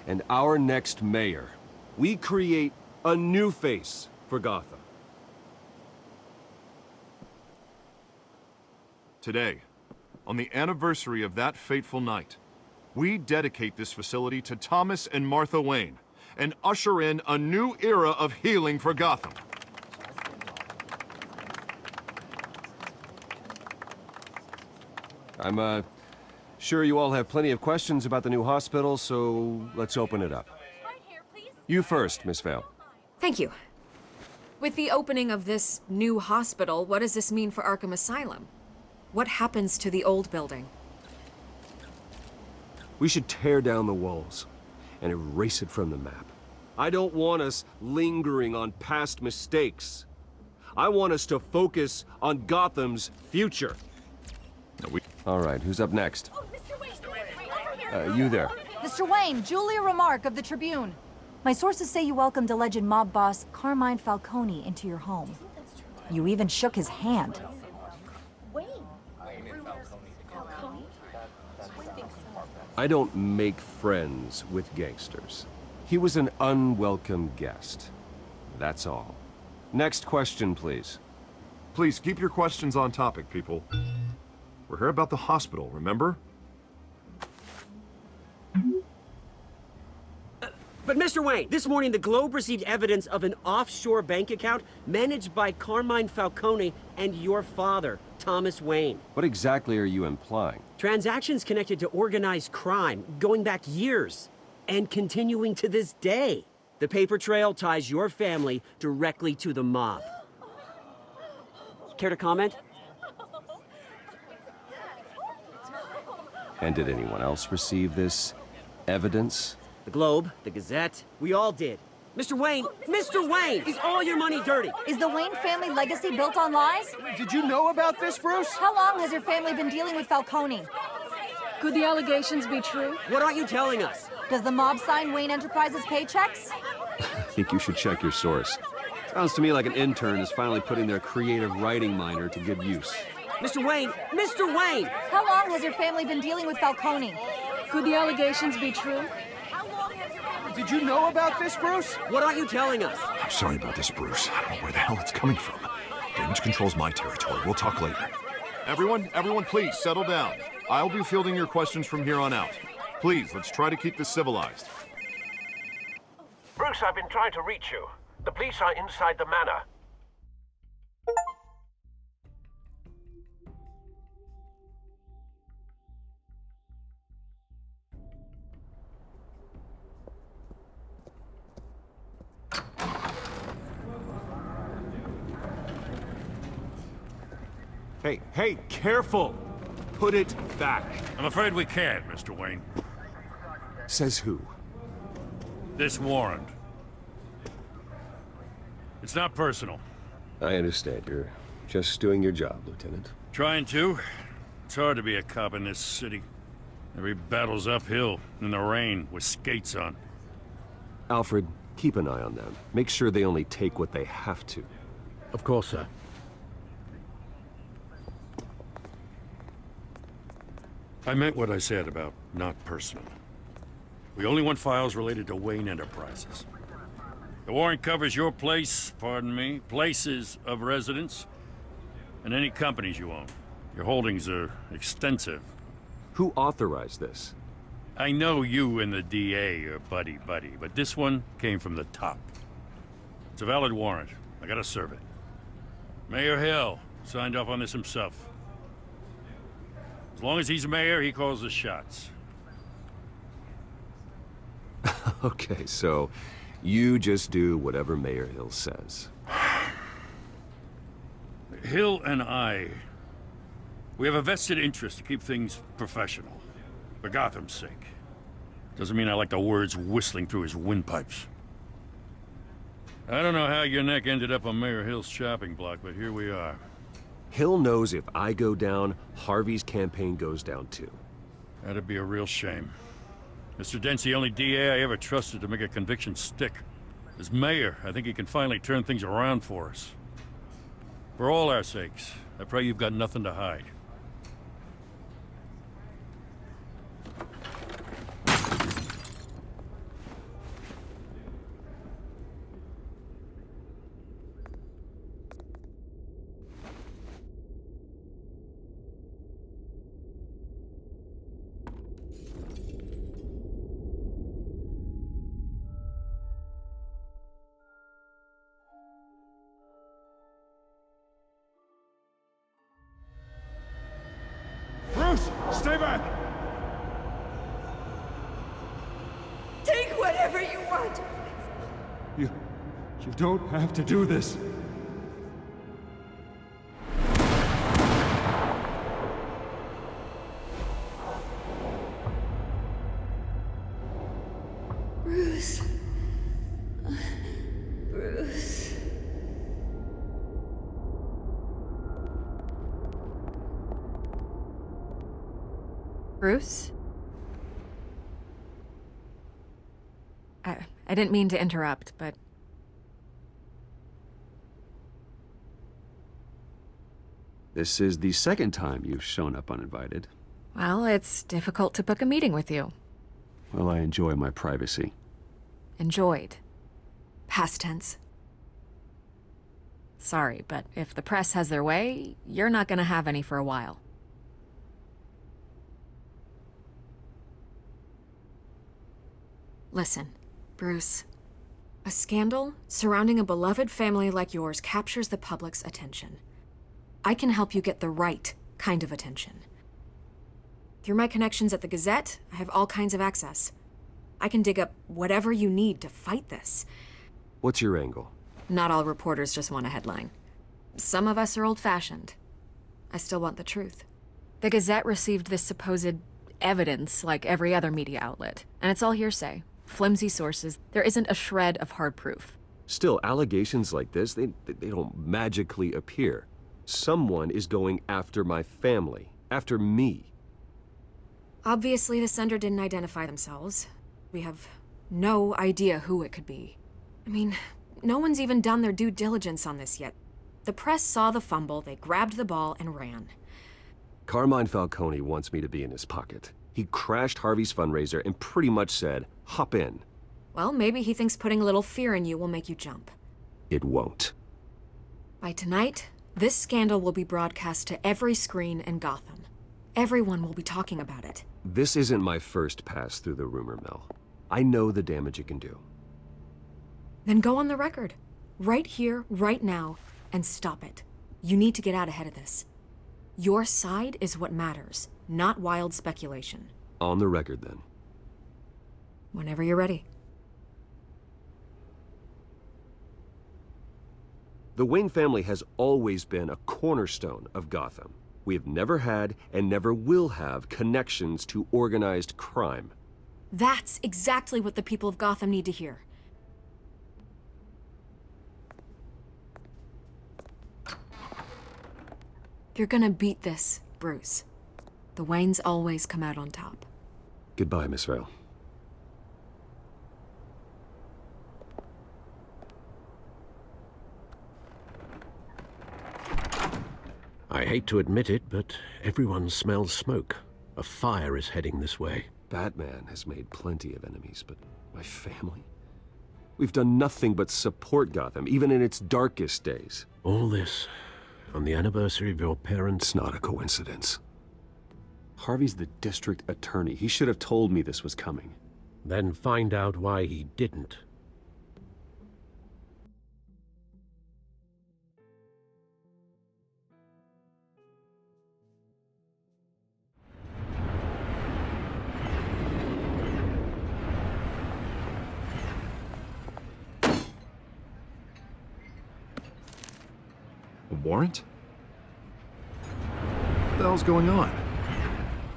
and our next mayor, we create a new face for Gotham. Today, on the anniversary of that fateful night, we dedicate this facility to Thomas and Martha Wayne and usher in a new era of healing for Gotham. I'm, sure you all have plenty of questions about the new hospital, so let's open it up. You first, Miss Vale. Thank you. With the opening of this new hospital, what does this mean for Arkham Asylum? What happens to the old building? We should tear down the walls and erase it from the map. I don't want us lingering on past mistakes. I want us to focus on Gotham's future. All right, who's up next? You there. Mr. Wayne, Julia Remark of the Tribune. My sources say you welcomed alleged mob boss Carmine Falcone into your home. You even shook his hand. I don't make friends with gangsters. He was an unwelcome guest. That's all. Next question, please. Please keep your questions on topic, people. We're here about the hospital, remember? But Mr. Wayne, this morning the Globe received evidence of an offshore bank account managed by Carmine Falcone and your father, Thomas Wayne. What exactly are you implying? Transactions connected to organized crime, going back years, and continuing to this day. The paper trail ties your family directly to the mob. Care to comment? And did anyone else receive this evidence? The Globe, the Gazette, we all did. Mr. Wayne, is all your money dirty? Is the Wayne family legacy built on lies? Did you know about this, Bruce? How long has your family been dealing with Falcone? Could the allegations be true? What aren't you telling us? Does the mob sign Wayne Enterprises paychecks? I think you should check your source. Sounds to me like an intern is finally putting their creative writing minor to good use. Mr. Wayne! How long has your family been dealing with Falcone? Could the allegations be true? Did you know about this, Bruce? What aren't you telling us? I'm sorry about this, Bruce. I don't know where the hell it's coming from. Damage control's my territory. We'll talk later. Everyone, please, settle down. I'll be fielding your questions from here on out. Please, let's try to keep this civilized. Bruce, I've been trying to reach you. The police are inside the manor. Hey, careful! Put it back. I'm afraid we can't, Mr. Wayne. Says who? This warrant. It's not personal. I understand. You're just doing your job, Lieutenant. Trying to. It's hard to be a cop in this city. Every battle's uphill, in the rain, with skates on. Alfred, keep an eye on them. Make sure they only take what they have to. Of course, sir. I meant what I said about not personal. We only want files related to Wayne Enterprises. The warrant covers your place, pardon me, places of residence, and any companies you own. Your holdings are extensive. Who authorized this? I know you and the DA are buddy-buddy, but this one came from the top. It's a valid warrant. I gotta serve it. Mayor Hill signed off on this himself. As long as he's mayor, he calls the shots. Okay, so you just do whatever Mayor Hill says. Hill and I, we have a vested interest to keep things professional. For Gotham's sake. Doesn't mean I like the words whistling through his windpipes. I don't know how your neck ended up on Mayor Hill's chopping block, but here we are. Hill knows if I go down, Harvey's campaign goes down too. That'd be a real shame. Mr. Dent's the only DA I ever trusted to make a conviction stick. As mayor, I think he can finally turn things around for us. For all our sakes, I pray you've got nothing to hide. Bruce, stay back! Take whatever you want. You don't have to do this. Bruce. Bruce. Bruce? I didn't mean to interrupt, but... This is the second time you've shown up uninvited. Well, it's difficult to book a meeting with you. Well, I enjoy my privacy. Enjoyed. Past tense. Sorry, but if the press has their way, you're not gonna have any for a while. Listen, Bruce. A scandal surrounding a beloved family like yours captures the public's attention. I can help you get the right kind of attention. Through my connections at the Gazette, I have all kinds of access. I can dig up whatever you need to fight this. What's your angle? Not all reporters just want a headline. Some of us are old-fashioned. I still want the truth. The Gazette received this supposed evidence like every other media outlet, and it's all hearsay. Flimsy sources. There isn't a shred of hard proof. Still, allegations like this, they don't magically appear. Someone is going after my family, after me. Obviously, the sender didn't identify themselves. We have no idea who it could be. I mean, no one's even done their due diligence on this yet. The press saw the fumble, they grabbed the ball and ran. Carmine Falcone wants me to be in his pocket. He crashed Harvey's fundraiser and pretty much said, hop in. Well, maybe he thinks putting a little fear in you will make you jump. It won't. By tonight, this scandal will be broadcast to every screen in Gotham. Everyone will be talking about it. This isn't my first pass through the rumor mill. I know the damage it can do. Then go on the record. Right here, right now, and stop it. You need to get out ahead of this. Your side is what matters, not wild speculation. On the record, then. Whenever you're ready. The Wayne family has always been a cornerstone of Gotham. We have never had and never will have connections to organized crime. That's exactly what the people of Gotham need to hear. You're gonna beat this, Bruce. The Waynes always come out on top. Goodbye, Miss Vale. I hate to admit it, but everyone smells smoke. A fire is heading this way. Batman has made plenty of enemies, but my family? We've done nothing but support Gotham, even in its darkest days. All this on the anniversary of your parents'... It's not a coincidence. Harvey's the district attorney. He should have told me this was coming. Then find out why he didn't. A warrant? What the hell's going on?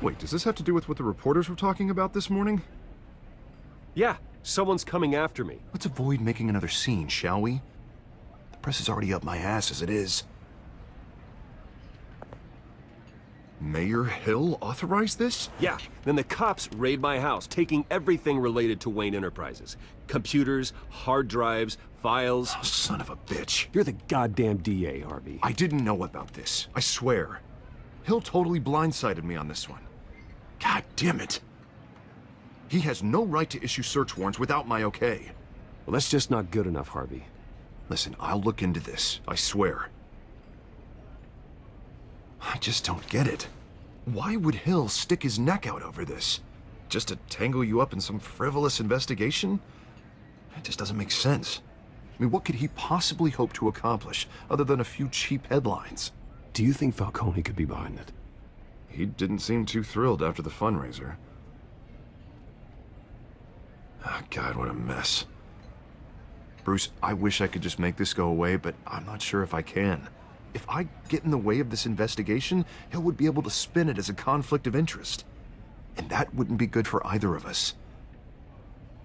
Wait, does this have to do with what the reporters were talking about this morning? Yeah, someone's coming after me. Let's avoid making another scene, shall we? The press is already up my ass as it is. Mayor Hill authorized this? Yeah, then the cops raid my house, taking everything related to Wayne Enterprises. Computers, hard drives, files. Oh, son of a bitch. You're the goddamn DA, Harvey. I didn't know about this, I swear. Hill totally blindsided me on this one. God damn it. He has no right to issue search warrants without my okay. Well, that's just not good enough, Harvey. Listen, I'll look into this, I swear. I just don't get it. Why would Hill stick his neck out over this? Just to tangle you up in some frivolous investigation? It just doesn't make sense. I mean, what could he possibly hope to accomplish other than a few cheap headlines? Do you think Falcone could be behind it? He didn't seem too thrilled after the fundraiser. Oh, God, what a mess. Bruce, I wish I could just make this go away, but I'm not sure if I can. If I get in the way of this investigation, Hill would be able to spin it as a conflict of interest. And that wouldn't be good for either of us.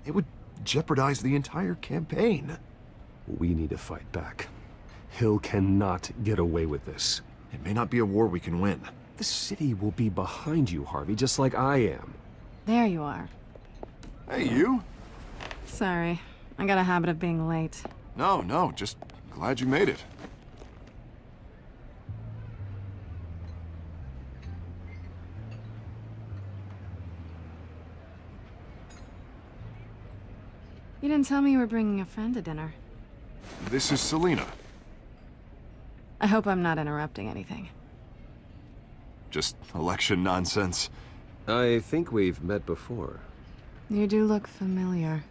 It would jeopardize the entire campaign. We need to fight back. Hill cannot get away with this. It may not be a war we can win. The city will be behind you, Harvey, just like I am. There you are. Hey, you. Sorry. I got a habit of being late. No, just glad you made it. You didn't tell me you were bringing a friend to dinner. This is Selena. I hope I'm not interrupting anything. Just election nonsense. I think we've met before. You do look familiar.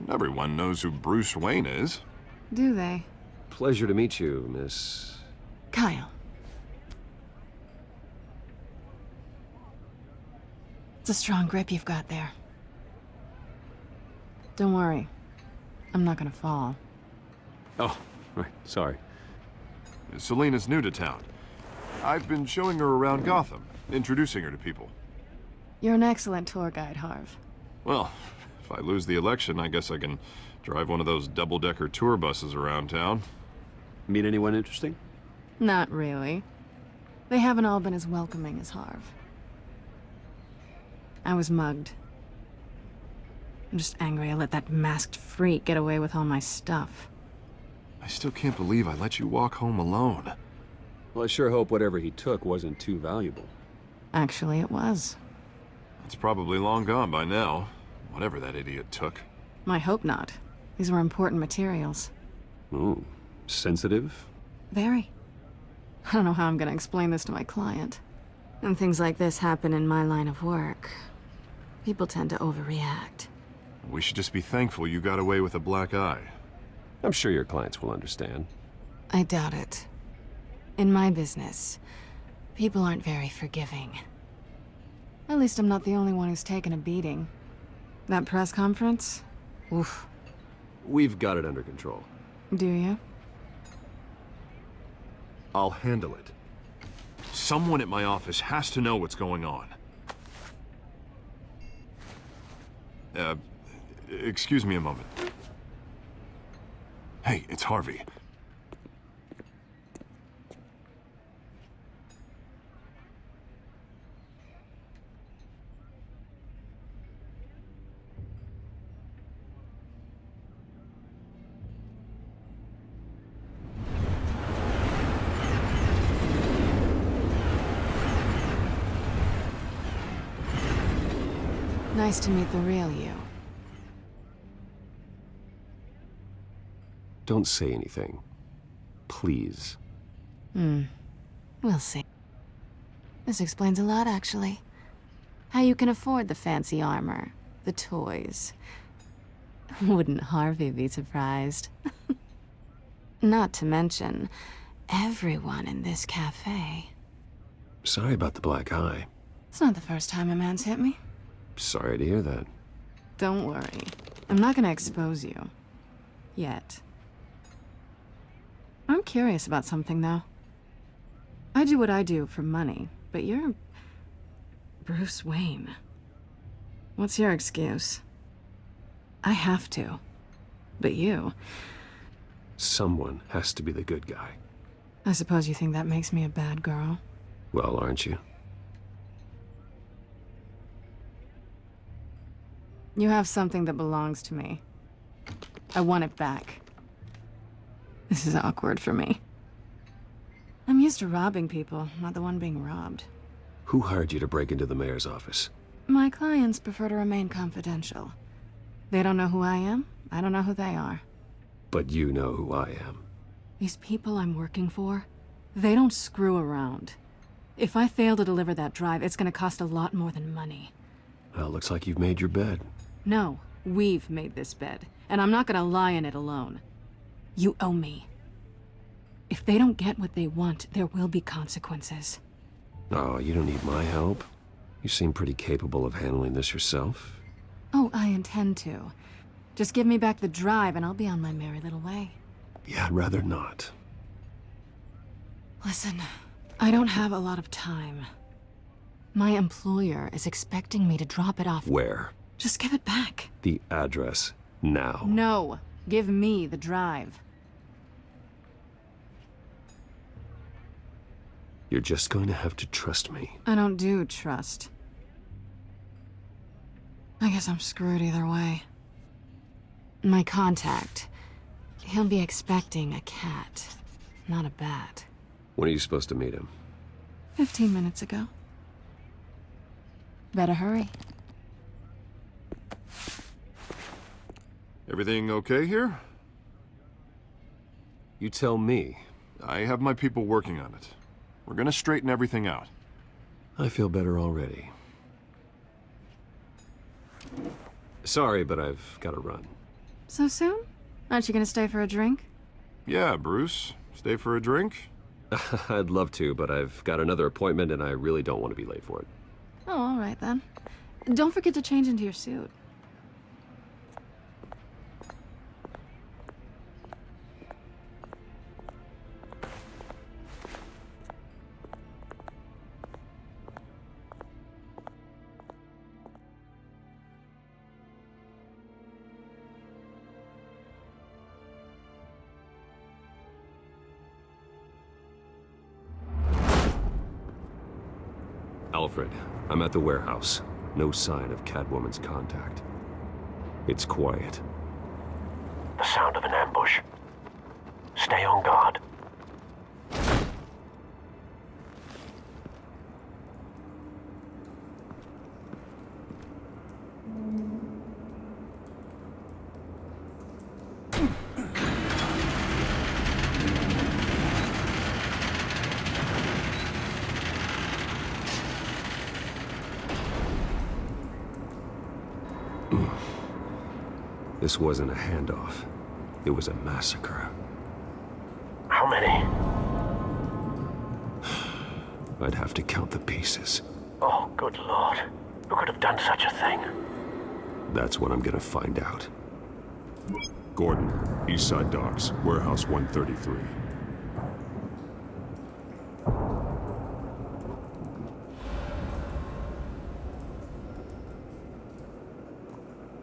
Everyone knows who Bruce Wayne is. Do they? Pleasure to meet you, Miss... Kyle. It's a strong grip you've got there. Don't worry. I'm not gonna fall. Oh, right, sorry. Selena's new to town. I've been showing her around Gotham, introducing her to people. You're an excellent tour guide, Harv. Well, if I lose the election, I guess I can drive one of those double-decker tour buses around town. Meet anyone interesting? Not really. They haven't all been as welcoming as Harv. I was mugged. I'm just angry I let that masked freak get away with all my stuff. I still can't believe I let you walk home alone. Well, I sure hope whatever he took wasn't too valuable. Actually, it was. It's probably long gone by now, whatever that idiot took. I hope not. These were important materials. Ooh, sensitive? Very. I don't know how I'm gonna explain this to my client. And things like this happen in my line of work. People tend to overreact. We should just be thankful you got away with a black eye. I'm sure your clients will understand. I doubt it. In my business, people aren't very forgiving. At least I'm not the only one who's taken a beating. That press conference? Oof. We've got it under control. Do you? I'll handle it. Someone at my office has to know what's going on. Excuse me a moment. Hey, it's Harvey. Nice to meet the real you. Don't say anything. Please. We'll see. This explains a lot, actually. How you can afford the fancy armor, the toys. Wouldn't Harvey be surprised? Not to mention, everyone in this cafe. Sorry about the black eye. It's not the first time a man's hit me. Sorry to hear that. Don't worry. I'm not gonna expose you. Yet. I'm curious about something, though. I do what I do for money, but you're... Bruce Wayne. What's your excuse? I have to. But you... Someone has to be the good guy. I suppose you think that makes me a bad girl? Well, aren't you? You have something that belongs to me. I want it back. This is awkward for me. I'm used to robbing people, not the one being robbed. Who hired you to break into the mayor's office? My clients prefer to remain confidential. They don't know who I am, I don't know who they are. But you know who I am. These people I'm working for, they don't screw around. If I fail to deliver that drive, it's gonna cost a lot more than money. Well, looks like you've made your bed. No, we've made this bed, and I'm not gonna lie in it alone. You owe me. If they don't get what they want, there will be consequences. Oh, you don't need my help. You seem pretty capable of handling this yourself. Oh, I intend to. Just give me back the drive and I'll be on my merry little way. Yeah, I'd rather not. Listen, I don't have a lot of time. My employer is expecting me to drop it off. Where? Just give it back. The address, now. No, give me the drive. You're just going to have to trust me. I don't do trust. I guess I'm screwed either way. My contact, he'll be expecting a cat, not a bat. When are you supposed to meet him? 15 minutes ago. Better hurry. Everything okay here? You tell me. I have my people working on it. We're gonna straighten everything out. I feel better already. Sorry, but I've got to run. So soon? Aren't you gonna stay for a drink? Yeah, Bruce. Stay for a drink? I'd love to, but I've got another appointment and I really don't want to be late for it. Oh, all right then. Don't forget to change into your suit. Alfred, I'm at the warehouse. No sign of Catwoman's contact. It's quiet. The sound of an ambush. Stay on guard. This wasn't a handoff. It was a massacre. How many? I'd have to count the pieces. Oh, good lord. Who could have done such a thing? That's what I'm gonna find out. Gordon, Eastside Docks, Warehouse 133.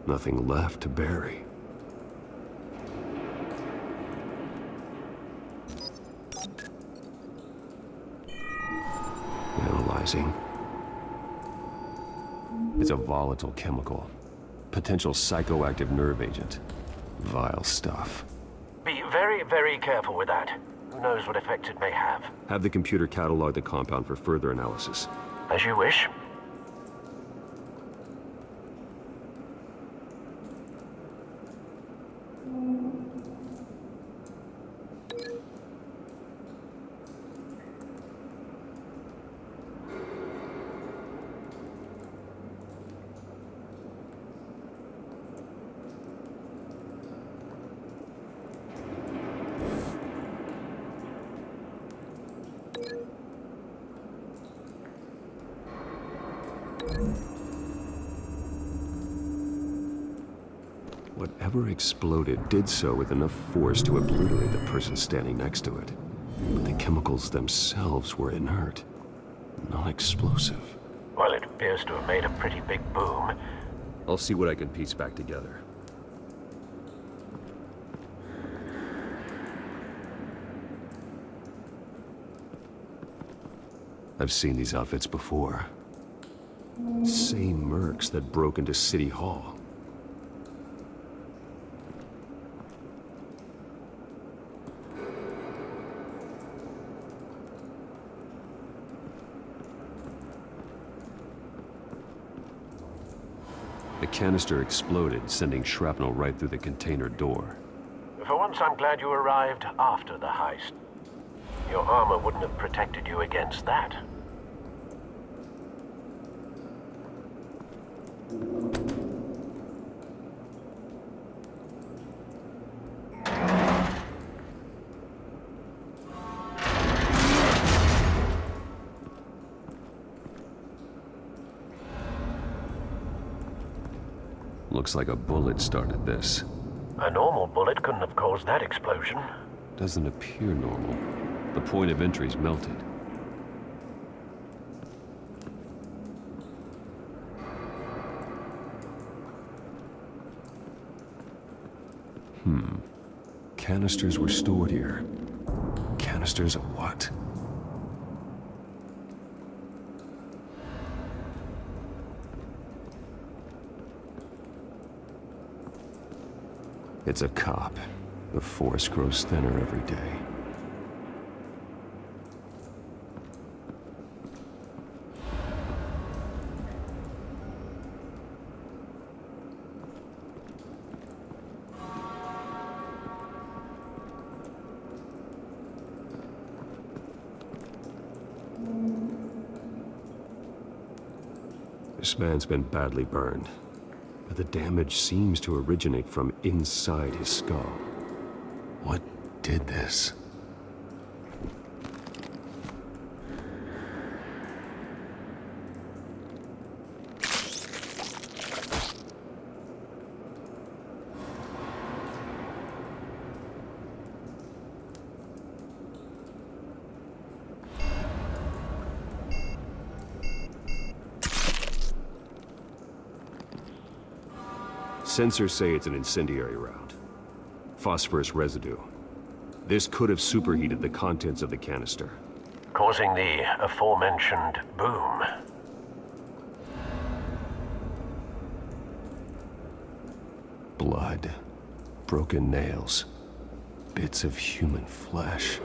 Nothing left to bury. Analyzing. It's a volatile chemical. Potential psychoactive nerve agent. Vile stuff. Be very, very careful with that. Who knows what effect it may have. Have the computer catalog the compound for further analysis. As you wish. Whatever exploded did so with enough force to obliterate the person standing next to it. But the chemicals themselves were inert, non-explosive. Well, it appears to have made a pretty big boom. I'll see what I can piece back together. I've seen these outfits before. Same mercs that broke into City Hall. canister exploded, sending shrapnel right through the container door. For once, I'm glad you arrived after the heist. Your armor wouldn't have protected you against that. Looks like a bullet started this. A normal bullet couldn't have caused that explosion. Doesn't appear normal. The point of entry's melted. Canisters were stored here. Canisters of what? It's a cop. The force grows thinner every day. This man's been badly burned, but the damage seems to originate from inside his skull. What did this? Sensors say it's an incendiary round. Phosphorus residue. This could have superheated the contents of the canister, Causing the aforementioned boom. blood, broken nails, bits of human flesh.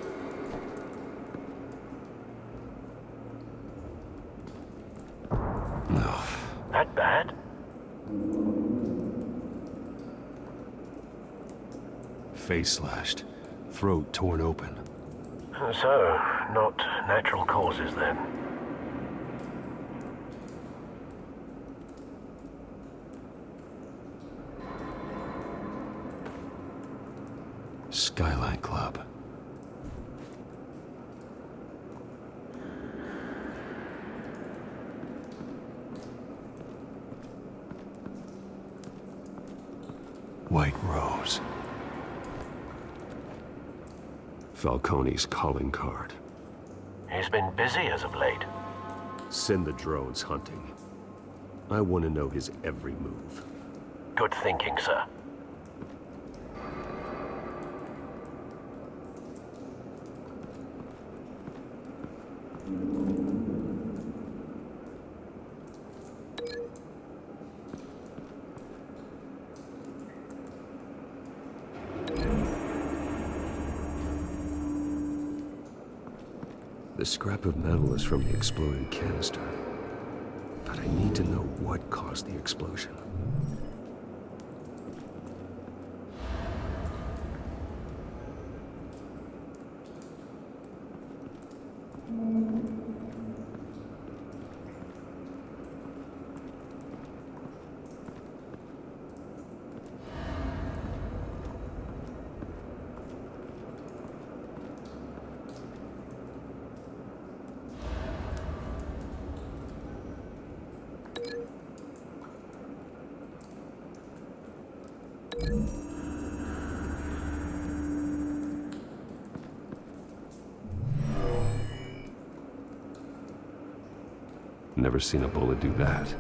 No. That bad? Face slashed, throat torn open. So, not natural causes then. Skyline Club. White Rose. Falcone's calling card. He's been busy as of late. Send the drones hunting. I want to know his every move. Good thinking, sir. The scrap of metal is from the exploded canister. But I need to know what caused the explosion. Never seen a bullet do that.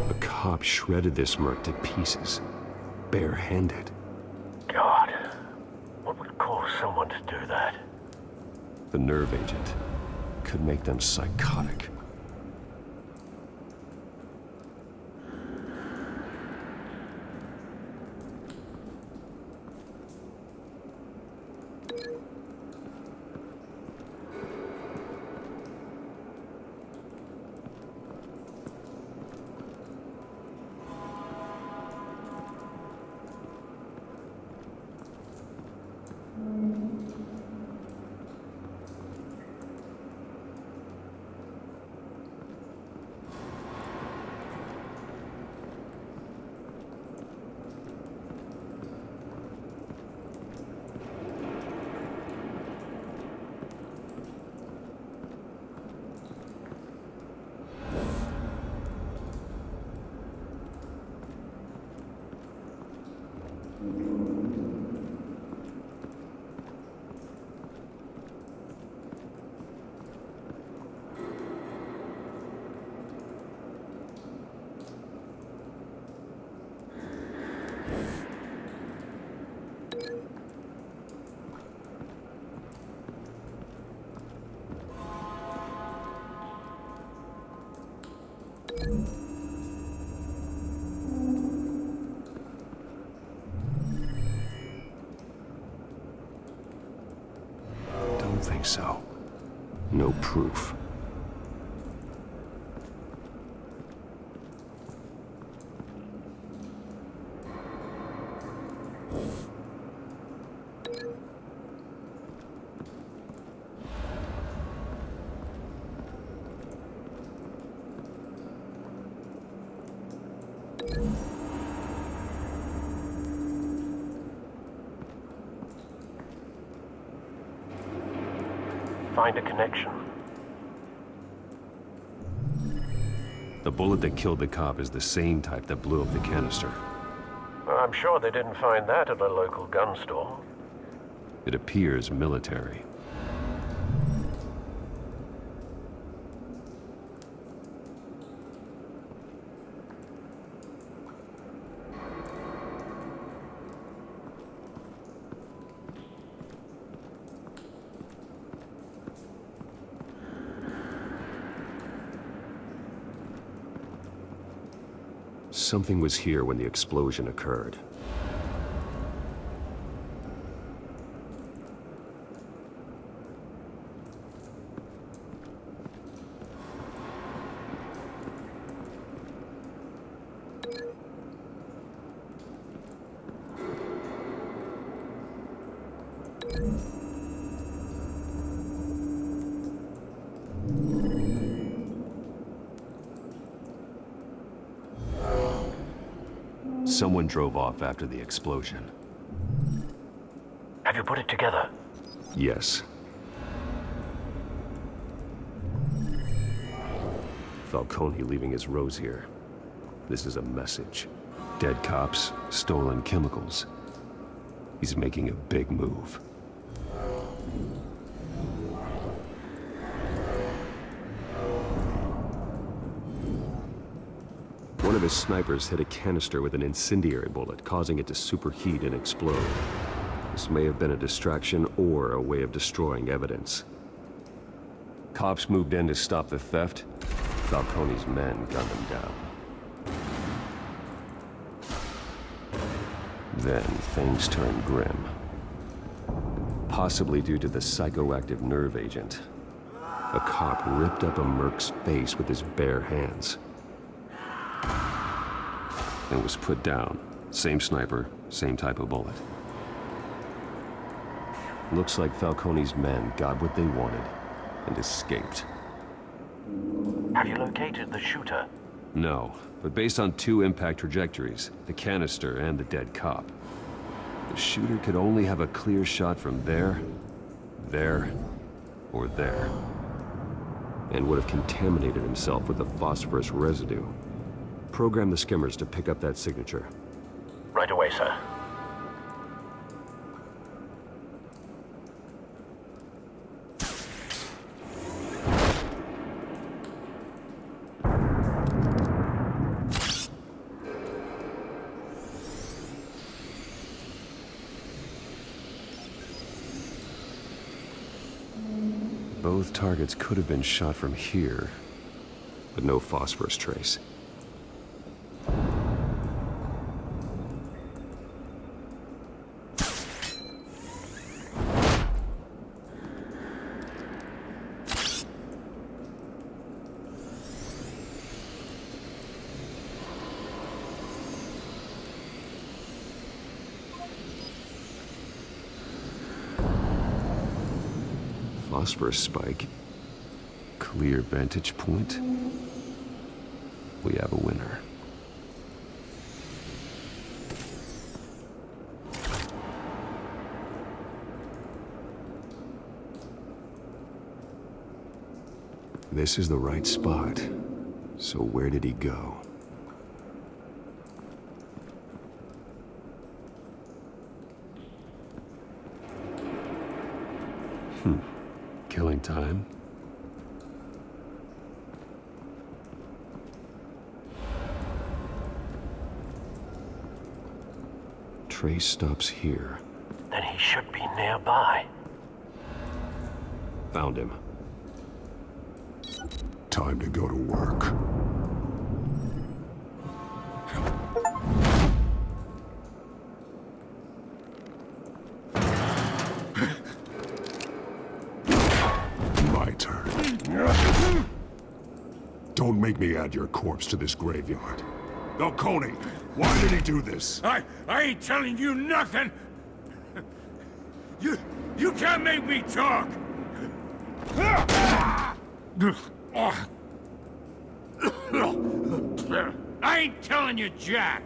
A cop shredded this merc to pieces, barehanded. God, what would cause someone to do that? The nerve agent could make them psychotic. Don't think so. No proof. Find a connection. The bullet that killed the cop is the same type that blew up the canister. Well, I'm sure they didn't find that at a local gun store. It appears military. Something was here when the explosion occurred. Someone drove off after the explosion. Have you put it together? Yes. Falcone leaving his rose here. This is a message. Dead cops, stolen chemicals. He's making a big move. One of his snipers hit a canister with an incendiary bullet, causing it to superheat and explode. This may have been a distraction or a way of destroying evidence. Cops moved in to stop the theft. Falcone's men gunned him down. Then things turned grim. Possibly due to the psychoactive nerve agent. A cop ripped up a merc's face with his bare hands. And was put down. Same sniper, same type of bullet. Looks like Falcone's men got what they wanted and escaped. Have you located the shooter? No, but based on two impact trajectories, the canister and the dead cop, the shooter could only have a clear shot from there, or there, and would have contaminated himself with the phosphorus residue. Program the skimmers to pick up that signature. Right away, sir. Both targets could have been shot from here, but no phosphorus trace. Phosphorus spike. Clear vantage point. We have a winner. This is the right spot. So where did he go? Killing time. Trace stops here. Then he should be nearby. Found him. Time to go to work. My turn. Don't make me add your corpse to this graveyard. Falcone, why did he do this? I ain't telling you nothing! You can't make me talk! I ain't telling you, Jack!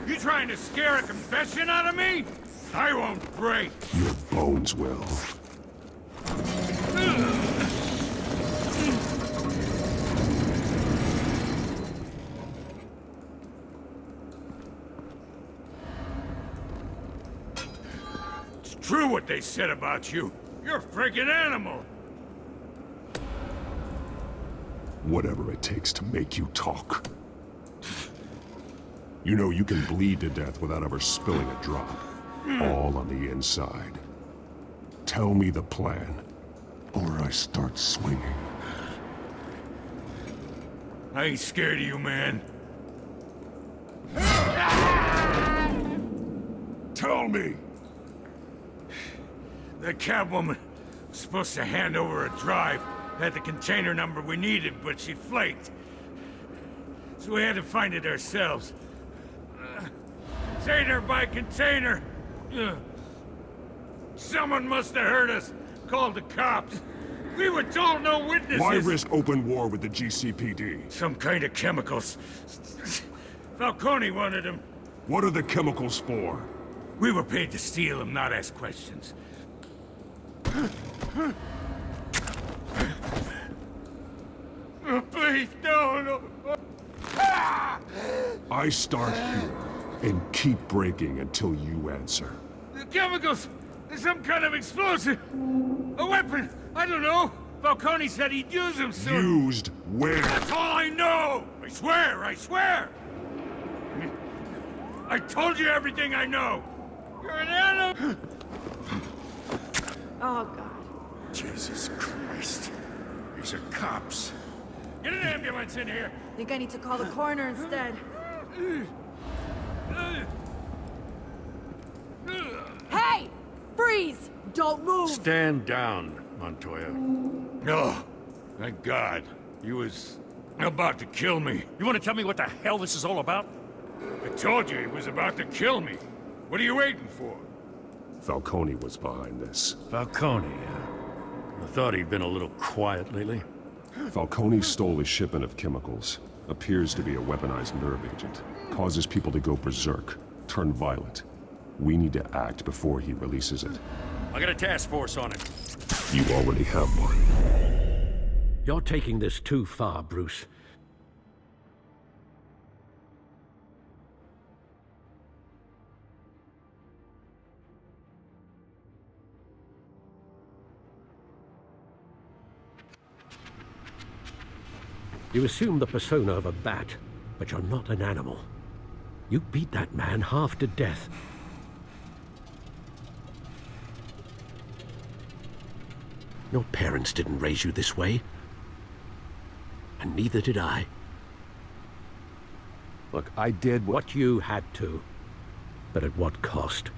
You trying to scare a confession out of me? I won't break! Your bones will. It's true what they said about you. You're a freaking animal! Whatever it takes to make you talk. You know you can bleed to death without ever spilling a drop. All on the inside. Tell me the plan, or I start swinging. I ain't scared of you, man. Tell me! The Catwoman was supposed to hand over a drive. Had the container number we needed, but she flaked. So we had to find it ourselves. Container by container. Someone must have heard us. Called the cops. We were told no witnesses. Why risk open war with the GCPD? Some kind of chemicals. Falcone wanted them. What are the chemicals for? We were paid to steal them, not ask questions. Please, no. I start here and keep breaking until you answer. The chemicals! There's some kind of explosive! A weapon! I don't know! Falcone said he'd use them soon! Used where? That's all I know! I swear! I told you everything I know! You're an animal! Oh, God. Jesus Christ. These are cops. Get an ambulance in here! Think I need to call the coroner instead. Hey! Freeze! Don't move! Stand down, Montoya. No. Thank God. He was about to kill me. You want to tell me what the hell this is all about? I told you he was about to kill me. What are you waiting for? Falcone was behind this. Falcone, yeah. I thought he'd been a little quiet lately. Falcone stole a shipment of chemicals. Appears to be a weaponized nerve agent. Causes people to go berserk, turn violent. We need to act before he releases it. I got a task force on it. You already have one. You're taking this too far, Bruce. You assume the persona of a bat, but you're not an animal. You beat that man half to death. Your parents didn't raise you this way. And neither did I. Look, I did what you had to. But at what cost?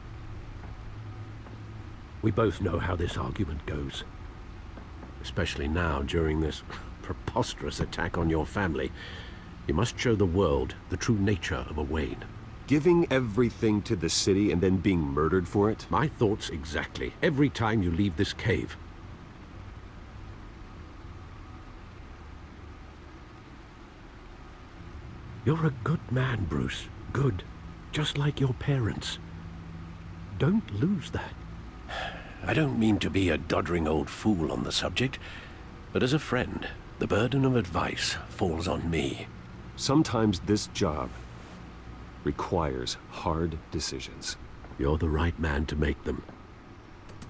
We both know how this argument goes. Especially now, during this preposterous attack on your family. You must show the world the true nature of a Wayne. Giving everything to the city and then being murdered for it? My thoughts exactly. Every time you leave this cave. You're a good man, Bruce. Good. Just like your parents. Don't lose that. I don't mean to be a doddering old fool on the subject, but as a friend, the burden of advice falls on me. Sometimes this job requires hard decisions. You're the right man to make them.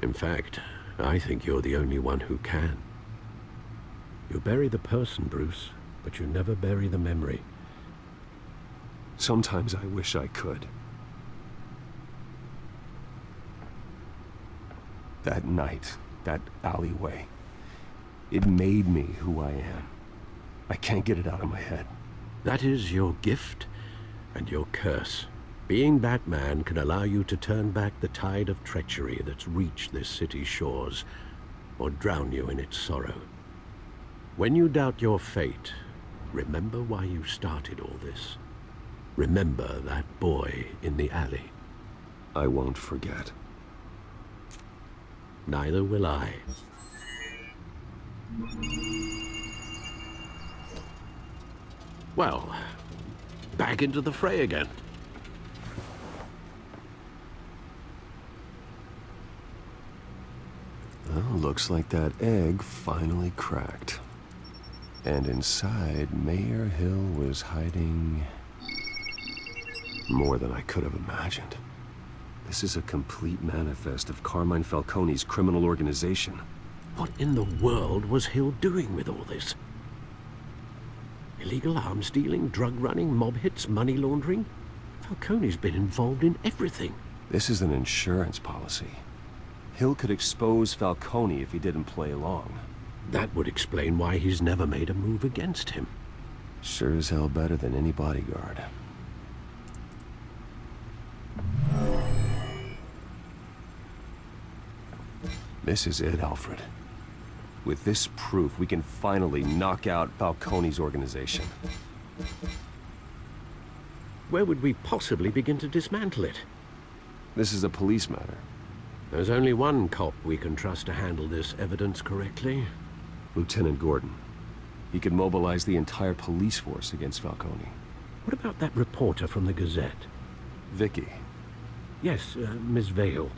In fact, I think you're the only one who can. You bury the person, Bruce, but you never bury the memory. Sometimes I wish I could. That night, that alleyway, it made me who I am. I can't get it out of my head. That is your gift and your curse. Being Batman can allow you to turn back the tide of treachery that's reached this city's shores, or drown you in its sorrow. When you doubt your fate, remember why you started all this. Remember that boy in the alley. I won't forget. Neither will I. Well, back into the fray again. Well, looks like that egg finally cracked. And inside, Mayor Hill was hiding more than I could have imagined. This is a complete manifest of Carmine Falcone's criminal organization. What in the world was Hill doing with all this? Illegal arms dealing, drug running, mob hits, money laundering? Falcone's been involved in everything. This is an insurance policy. Hill could expose Falcone if he didn't play along. That would explain why he's never made a move against him. Sure as hell better than any bodyguard. This is it, Alfred. With this proof, we can finally knock out Falcone's organization. Where would we possibly begin to dismantle it? This is a police matter. There's only one cop we can trust to handle this evidence correctly. Lieutenant Gordon. He could mobilize the entire police force against Falcone. What about that reporter from the Gazette? Vicky. Yes, Miss Vale.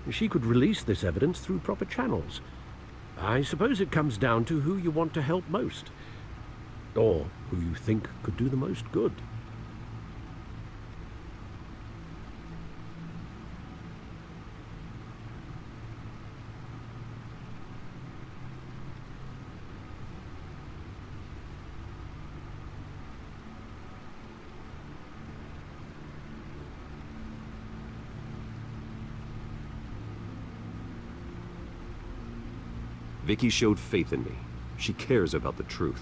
She could release this evidence through proper channels. I suppose it comes down to who you want to help most. Or who you think could do the most good. Vicky showed faith in me. She cares about the truth.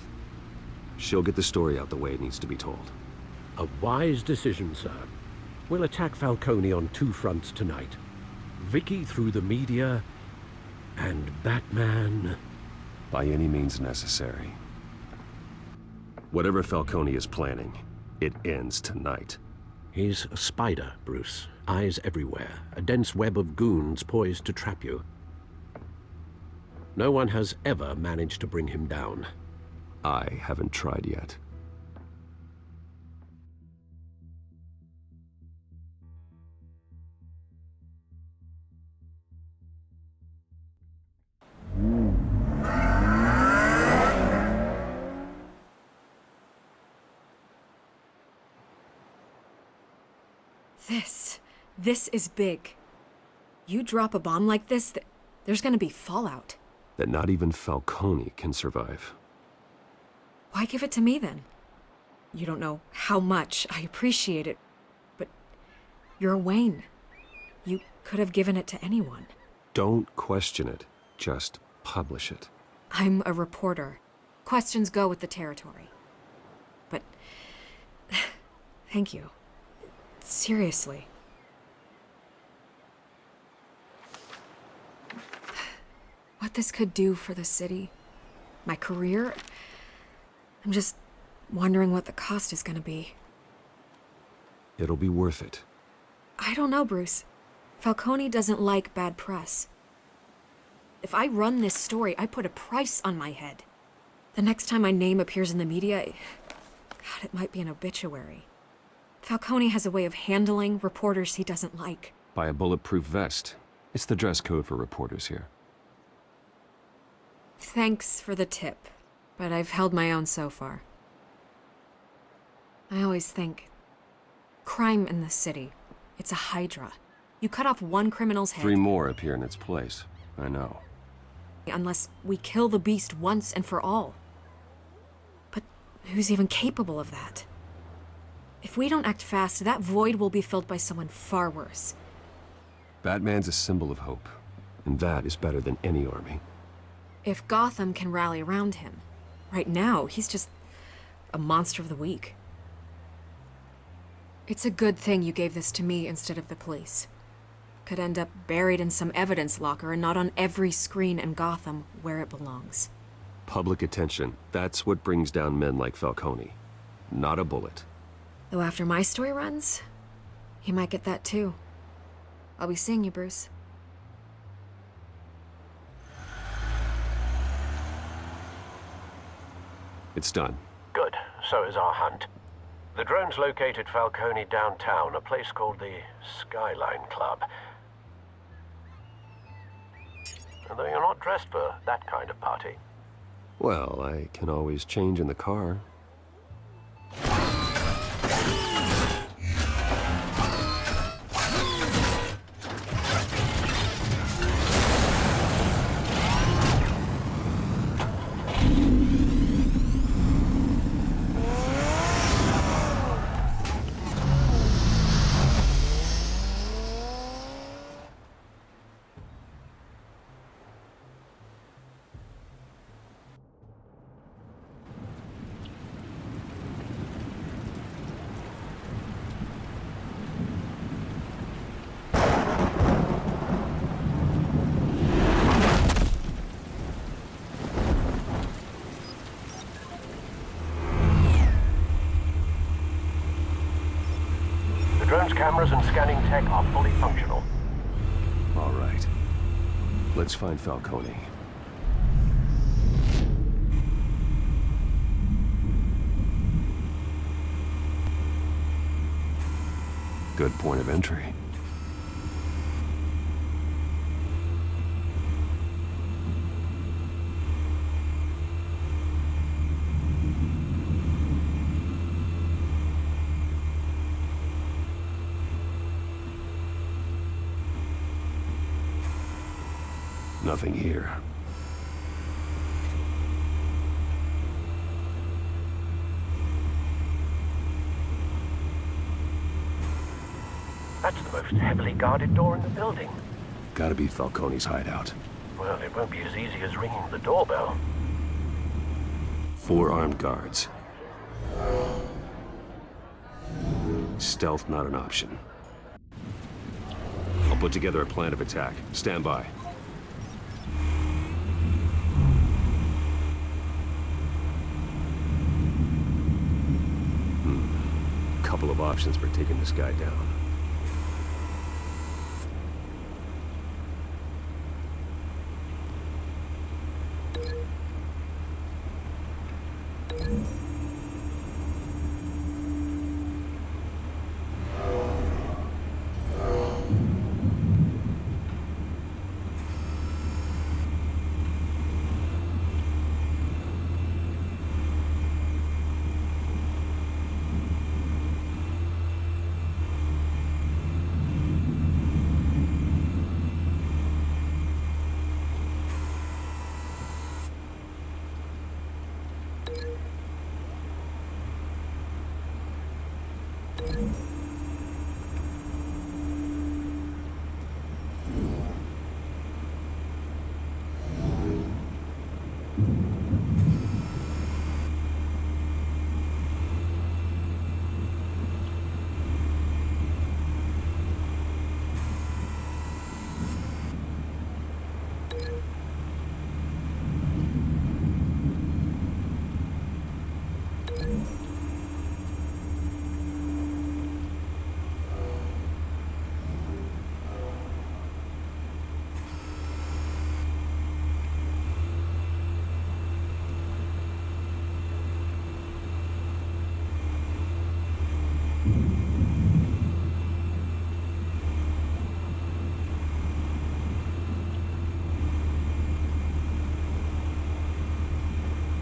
She'll get the story out the way it needs to be told. A wise decision, sir. We'll attack Falcone on two fronts tonight. Vicky through the media, and Batman... By any means necessary. Whatever Falcone is planning, it ends tonight. He's a spider, Bruce. Eyes everywhere. A dense web of goons poised to trap you. No one has ever managed to bring him down. I haven't tried yet. This is big. You drop a bomb like this, there's gonna be fallout. That not even Falcone can survive. Why give it to me then? You don't know how much I appreciate it, but you're a Wayne. You could have given it to anyone. Don't question it. Just Publish it. I'm a reporter. Questions go with the territory. But... thank you. Seriously. What this could do for the city, my career, I'm just wondering what the cost is gonna be. It'll be worth it. I don't know, Bruce. Falcone doesn't like bad press. If I run this story, I put a price on my head. The next time my name appears in the media, God, it might be an obituary. Falcone has a way of handling reporters he doesn't like. Buy a bulletproof vest. It's the dress code for reporters here. Thanks for the tip, but I've held my own so far. I always think, crime in this city, it's a hydra. You cut off one criminal's head... 3 more appear in its place. I know. Unless we kill the beast once and for all. But who's even capable of that? If we don't act fast, that void will be filled by someone far worse. Batman's a symbol of hope, and that is better than any army. If Gotham can rally around him, right now, he's just a monster of the week. It's a good thing you gave this to me instead of the police. Could end up buried in some evidence locker and not on every screen in Gotham where it belongs. Public attention. That's what brings down men like Falcone. Not a bullet. Though after my story runs, he might get that too. I'll be seeing you, Bruce. It's done. Good. So is our hunt. The drone's located Falcone downtown, a place called the Skyline Club. And though you're not dressed for that kind of party. Well, I can always change in the car. Cameras and scanning tech are fully functional. All right. Let's find Falcone. Good point of entry. Nothing here. That's the most heavily guarded door in the building. Gotta be Falcone's hideout. Well, it won't be as easy as ringing the doorbell. 4 armed guards. Stealth not an option. I'll put together a plan of attack. Stand by. Couple of options for taking this guy down.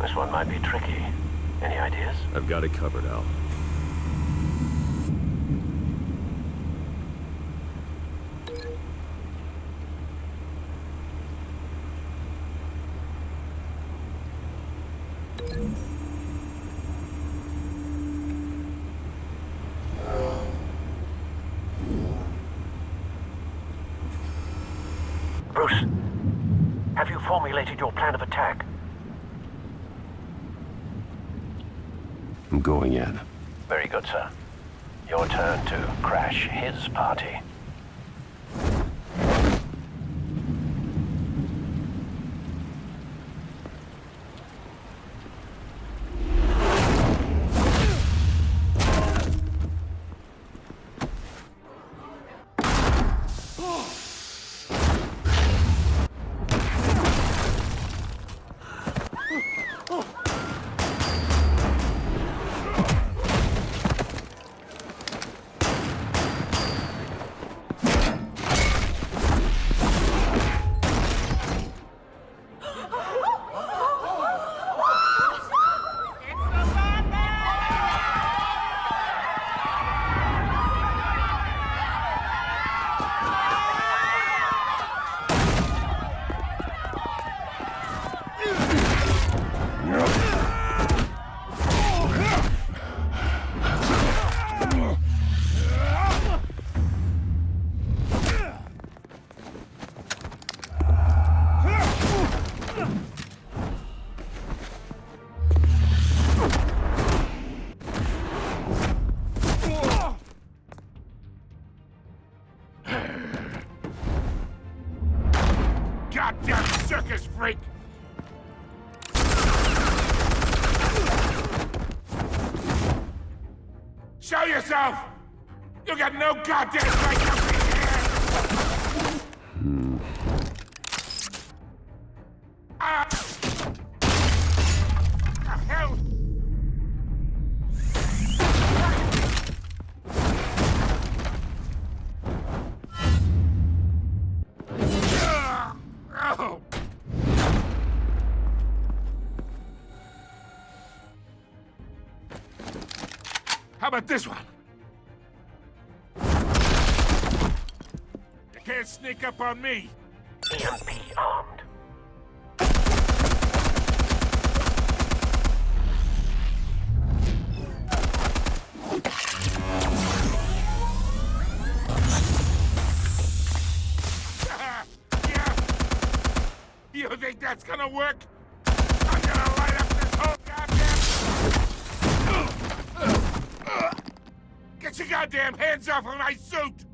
This one might be tricky. Any ideas? I've got it covered, Al. Bruce, have you formulated your plan of attack? I'm going in. Very good, sir. Your turn to crash his party. Goddamn circus freak! Show yourself! You got no goddamn right to be here! Ah! The hell? Oh! How about this one? You can't sneak up on me. EMP armed. Yeah. You think that's gonna work? I'm gonna light up this whole goddamn... Get your goddamn hands off of my suit!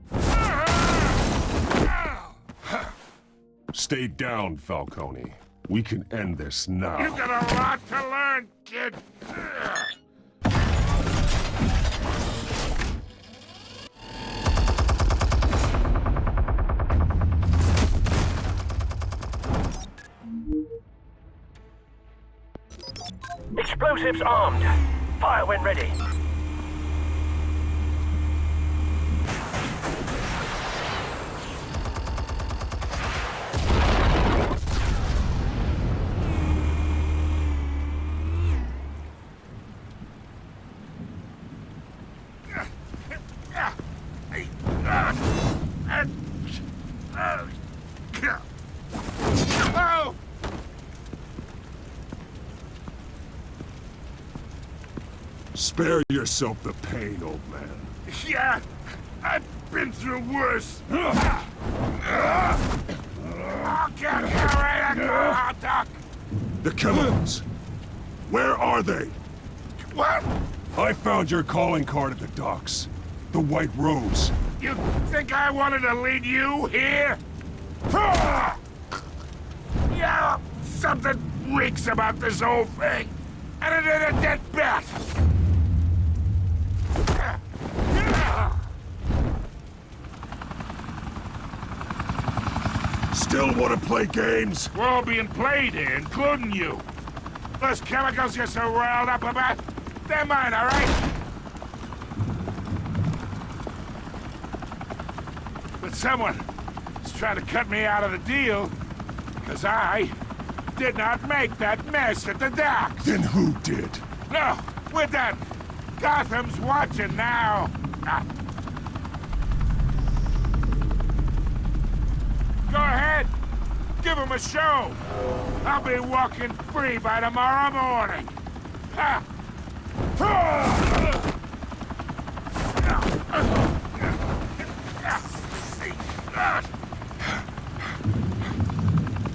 Stay down, Falcone. We can end this now. You've got a lot to learn, kid. Explosives armed. Fire when ready. Oh! Spare yourself the pain, old man. Yeah, I've been through worse. I'll get you right at the hot dog. The chemicals. Where are they? What? I found your calling card at the docks. The White Rose. You think I wanted to lead you here? Yeah, something reeks about this whole thing. And it is a dead bat. Still want to play games? We're all being played here, including you. Those chemicals you're so riled up about, they're mine, all right? But someone is trying to cut me out of the deal, because I did not make that mess at the docks. Then who did? No, we're done. Gotham's watching now. Go ahead. Give him a show. I'll be walking free by tomorrow morning.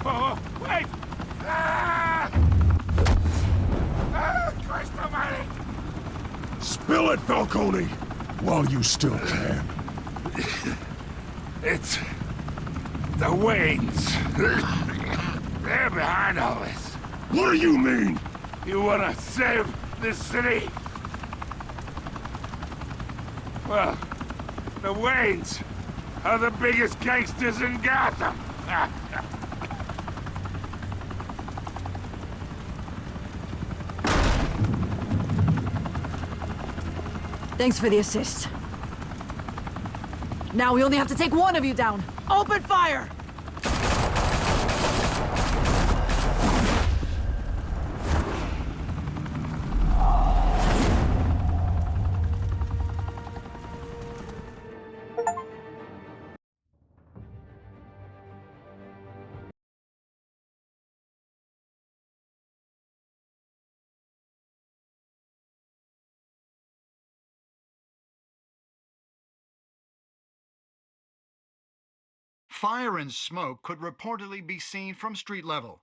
Oh, wait! Christ almighty! Spill it, Falcone, while you still can. It's the Waynes. They're behind all this. What do you mean? You wanna save this city? Well, the Waynes are the biggest gangsters in Gotham. Thanks for the assist. Now we only have to take one of you down. Open fire! Fire and smoke could reportedly be seen from street level.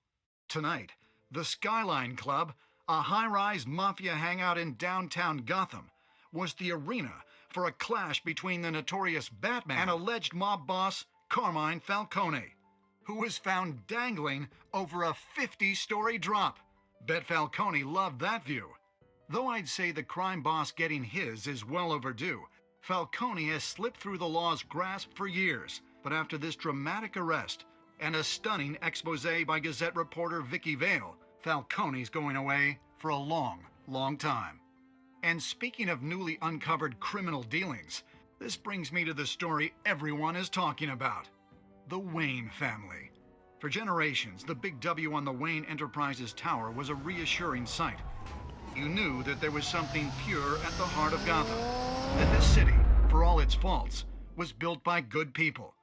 Tonight, the Skyline Club, a high-rise mafia hangout in downtown Gotham, was the arena for a clash between the notorious Batman and alleged mob boss Carmine Falcone, who was found dangling over a 50-story drop. Bet Falcone loved that view. Though I'd say the crime boss getting his is well overdue, Falcone has slipped through the law's grasp for years. But after this dramatic arrest and a stunning expose by Gazette reporter Vicky Vale, Falcone's going away for a long, long time. And speaking of newly uncovered criminal dealings, this brings me to the story everyone is talking about: the Wayne family. For generations, the big W on the Wayne Enterprises Tower was a reassuring sight. You knew that there was something pure at the heart of Gotham, that this city, for all its faults, was built by good people.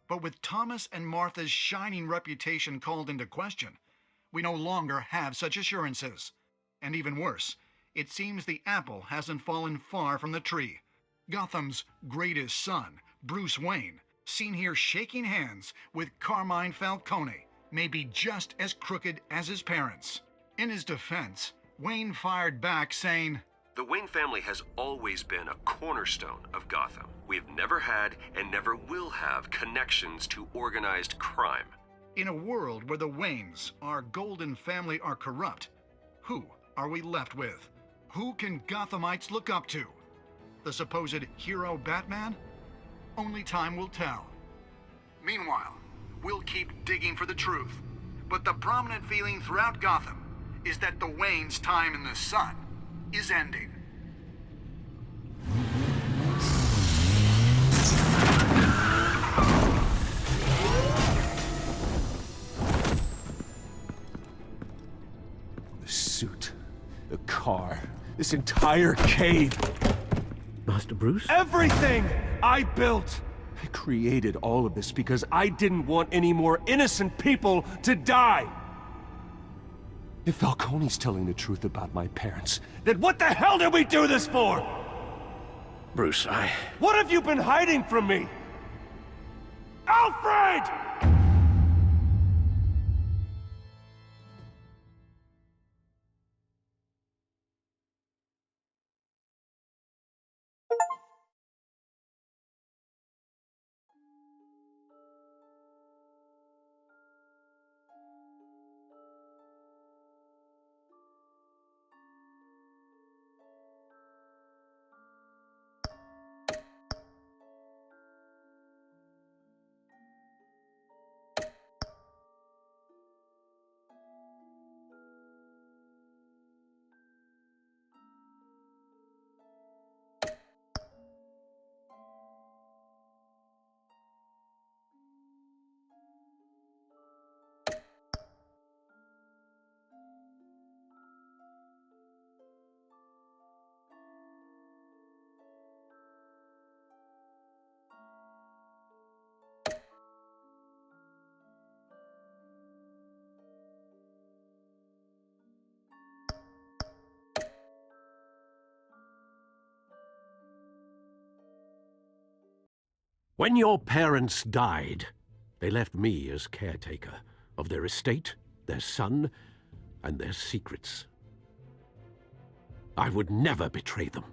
But with Thomas and Martha's shining reputation called into question, we no longer have such assurances. And even worse, it seems the apple hasn't fallen far from the tree. Gotham's greatest son, Bruce Wayne, seen here shaking hands with Carmine Falcone, may be just as crooked as his parents. In his defense, Wayne fired back saying, "The Wayne family has always been a cornerstone of Gotham. We've never had and never will have connections to organized crime." In a world where the Waynes, our golden family, are corrupt, who are we left with? Who can Gothamites look up to? The supposed hero Batman? Only time will tell. Meanwhile, we'll keep digging for the truth. But the prominent feeling throughout Gotham is that the Waynes' time in the sun is ending. The suit, the car, this entire cave. Master Bruce? Everything I built! I created all of this because I didn't want any more innocent people to die! If Falcone's telling the truth about my parents, then what the hell did we do this for? Bruce, What have you been hiding from me? Alfred! When your parents died, they left me as caretaker of their estate, their son, and their secrets. I would never betray them.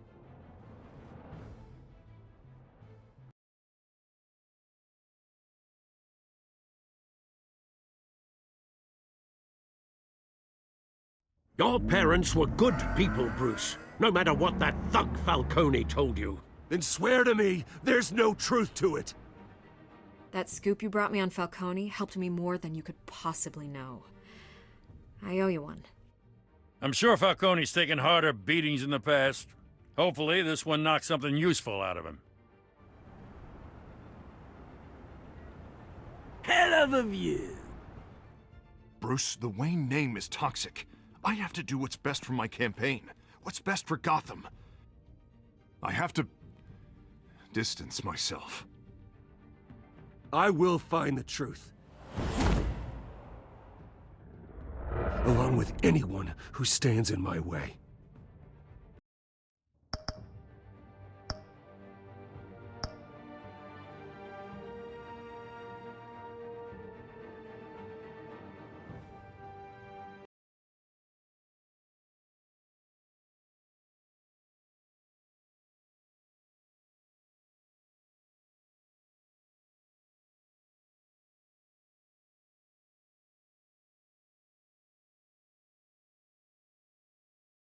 Your parents were good people, Bruce, no matter what that thug Falcone told you. Then swear to me there's no truth to it. That scoop you brought me on Falcone helped me more than you could possibly know. I owe you one. I'm sure Falcone's taken harder beatings in the past. Hopefully, this one knocks something useful out of him. Hell of a view. Bruce, the Wayne name is toxic. I have to do what's best for my campaign. What's best for Gotham. I have to distance myself. I will find the truth. Along with anyone who stands in my way.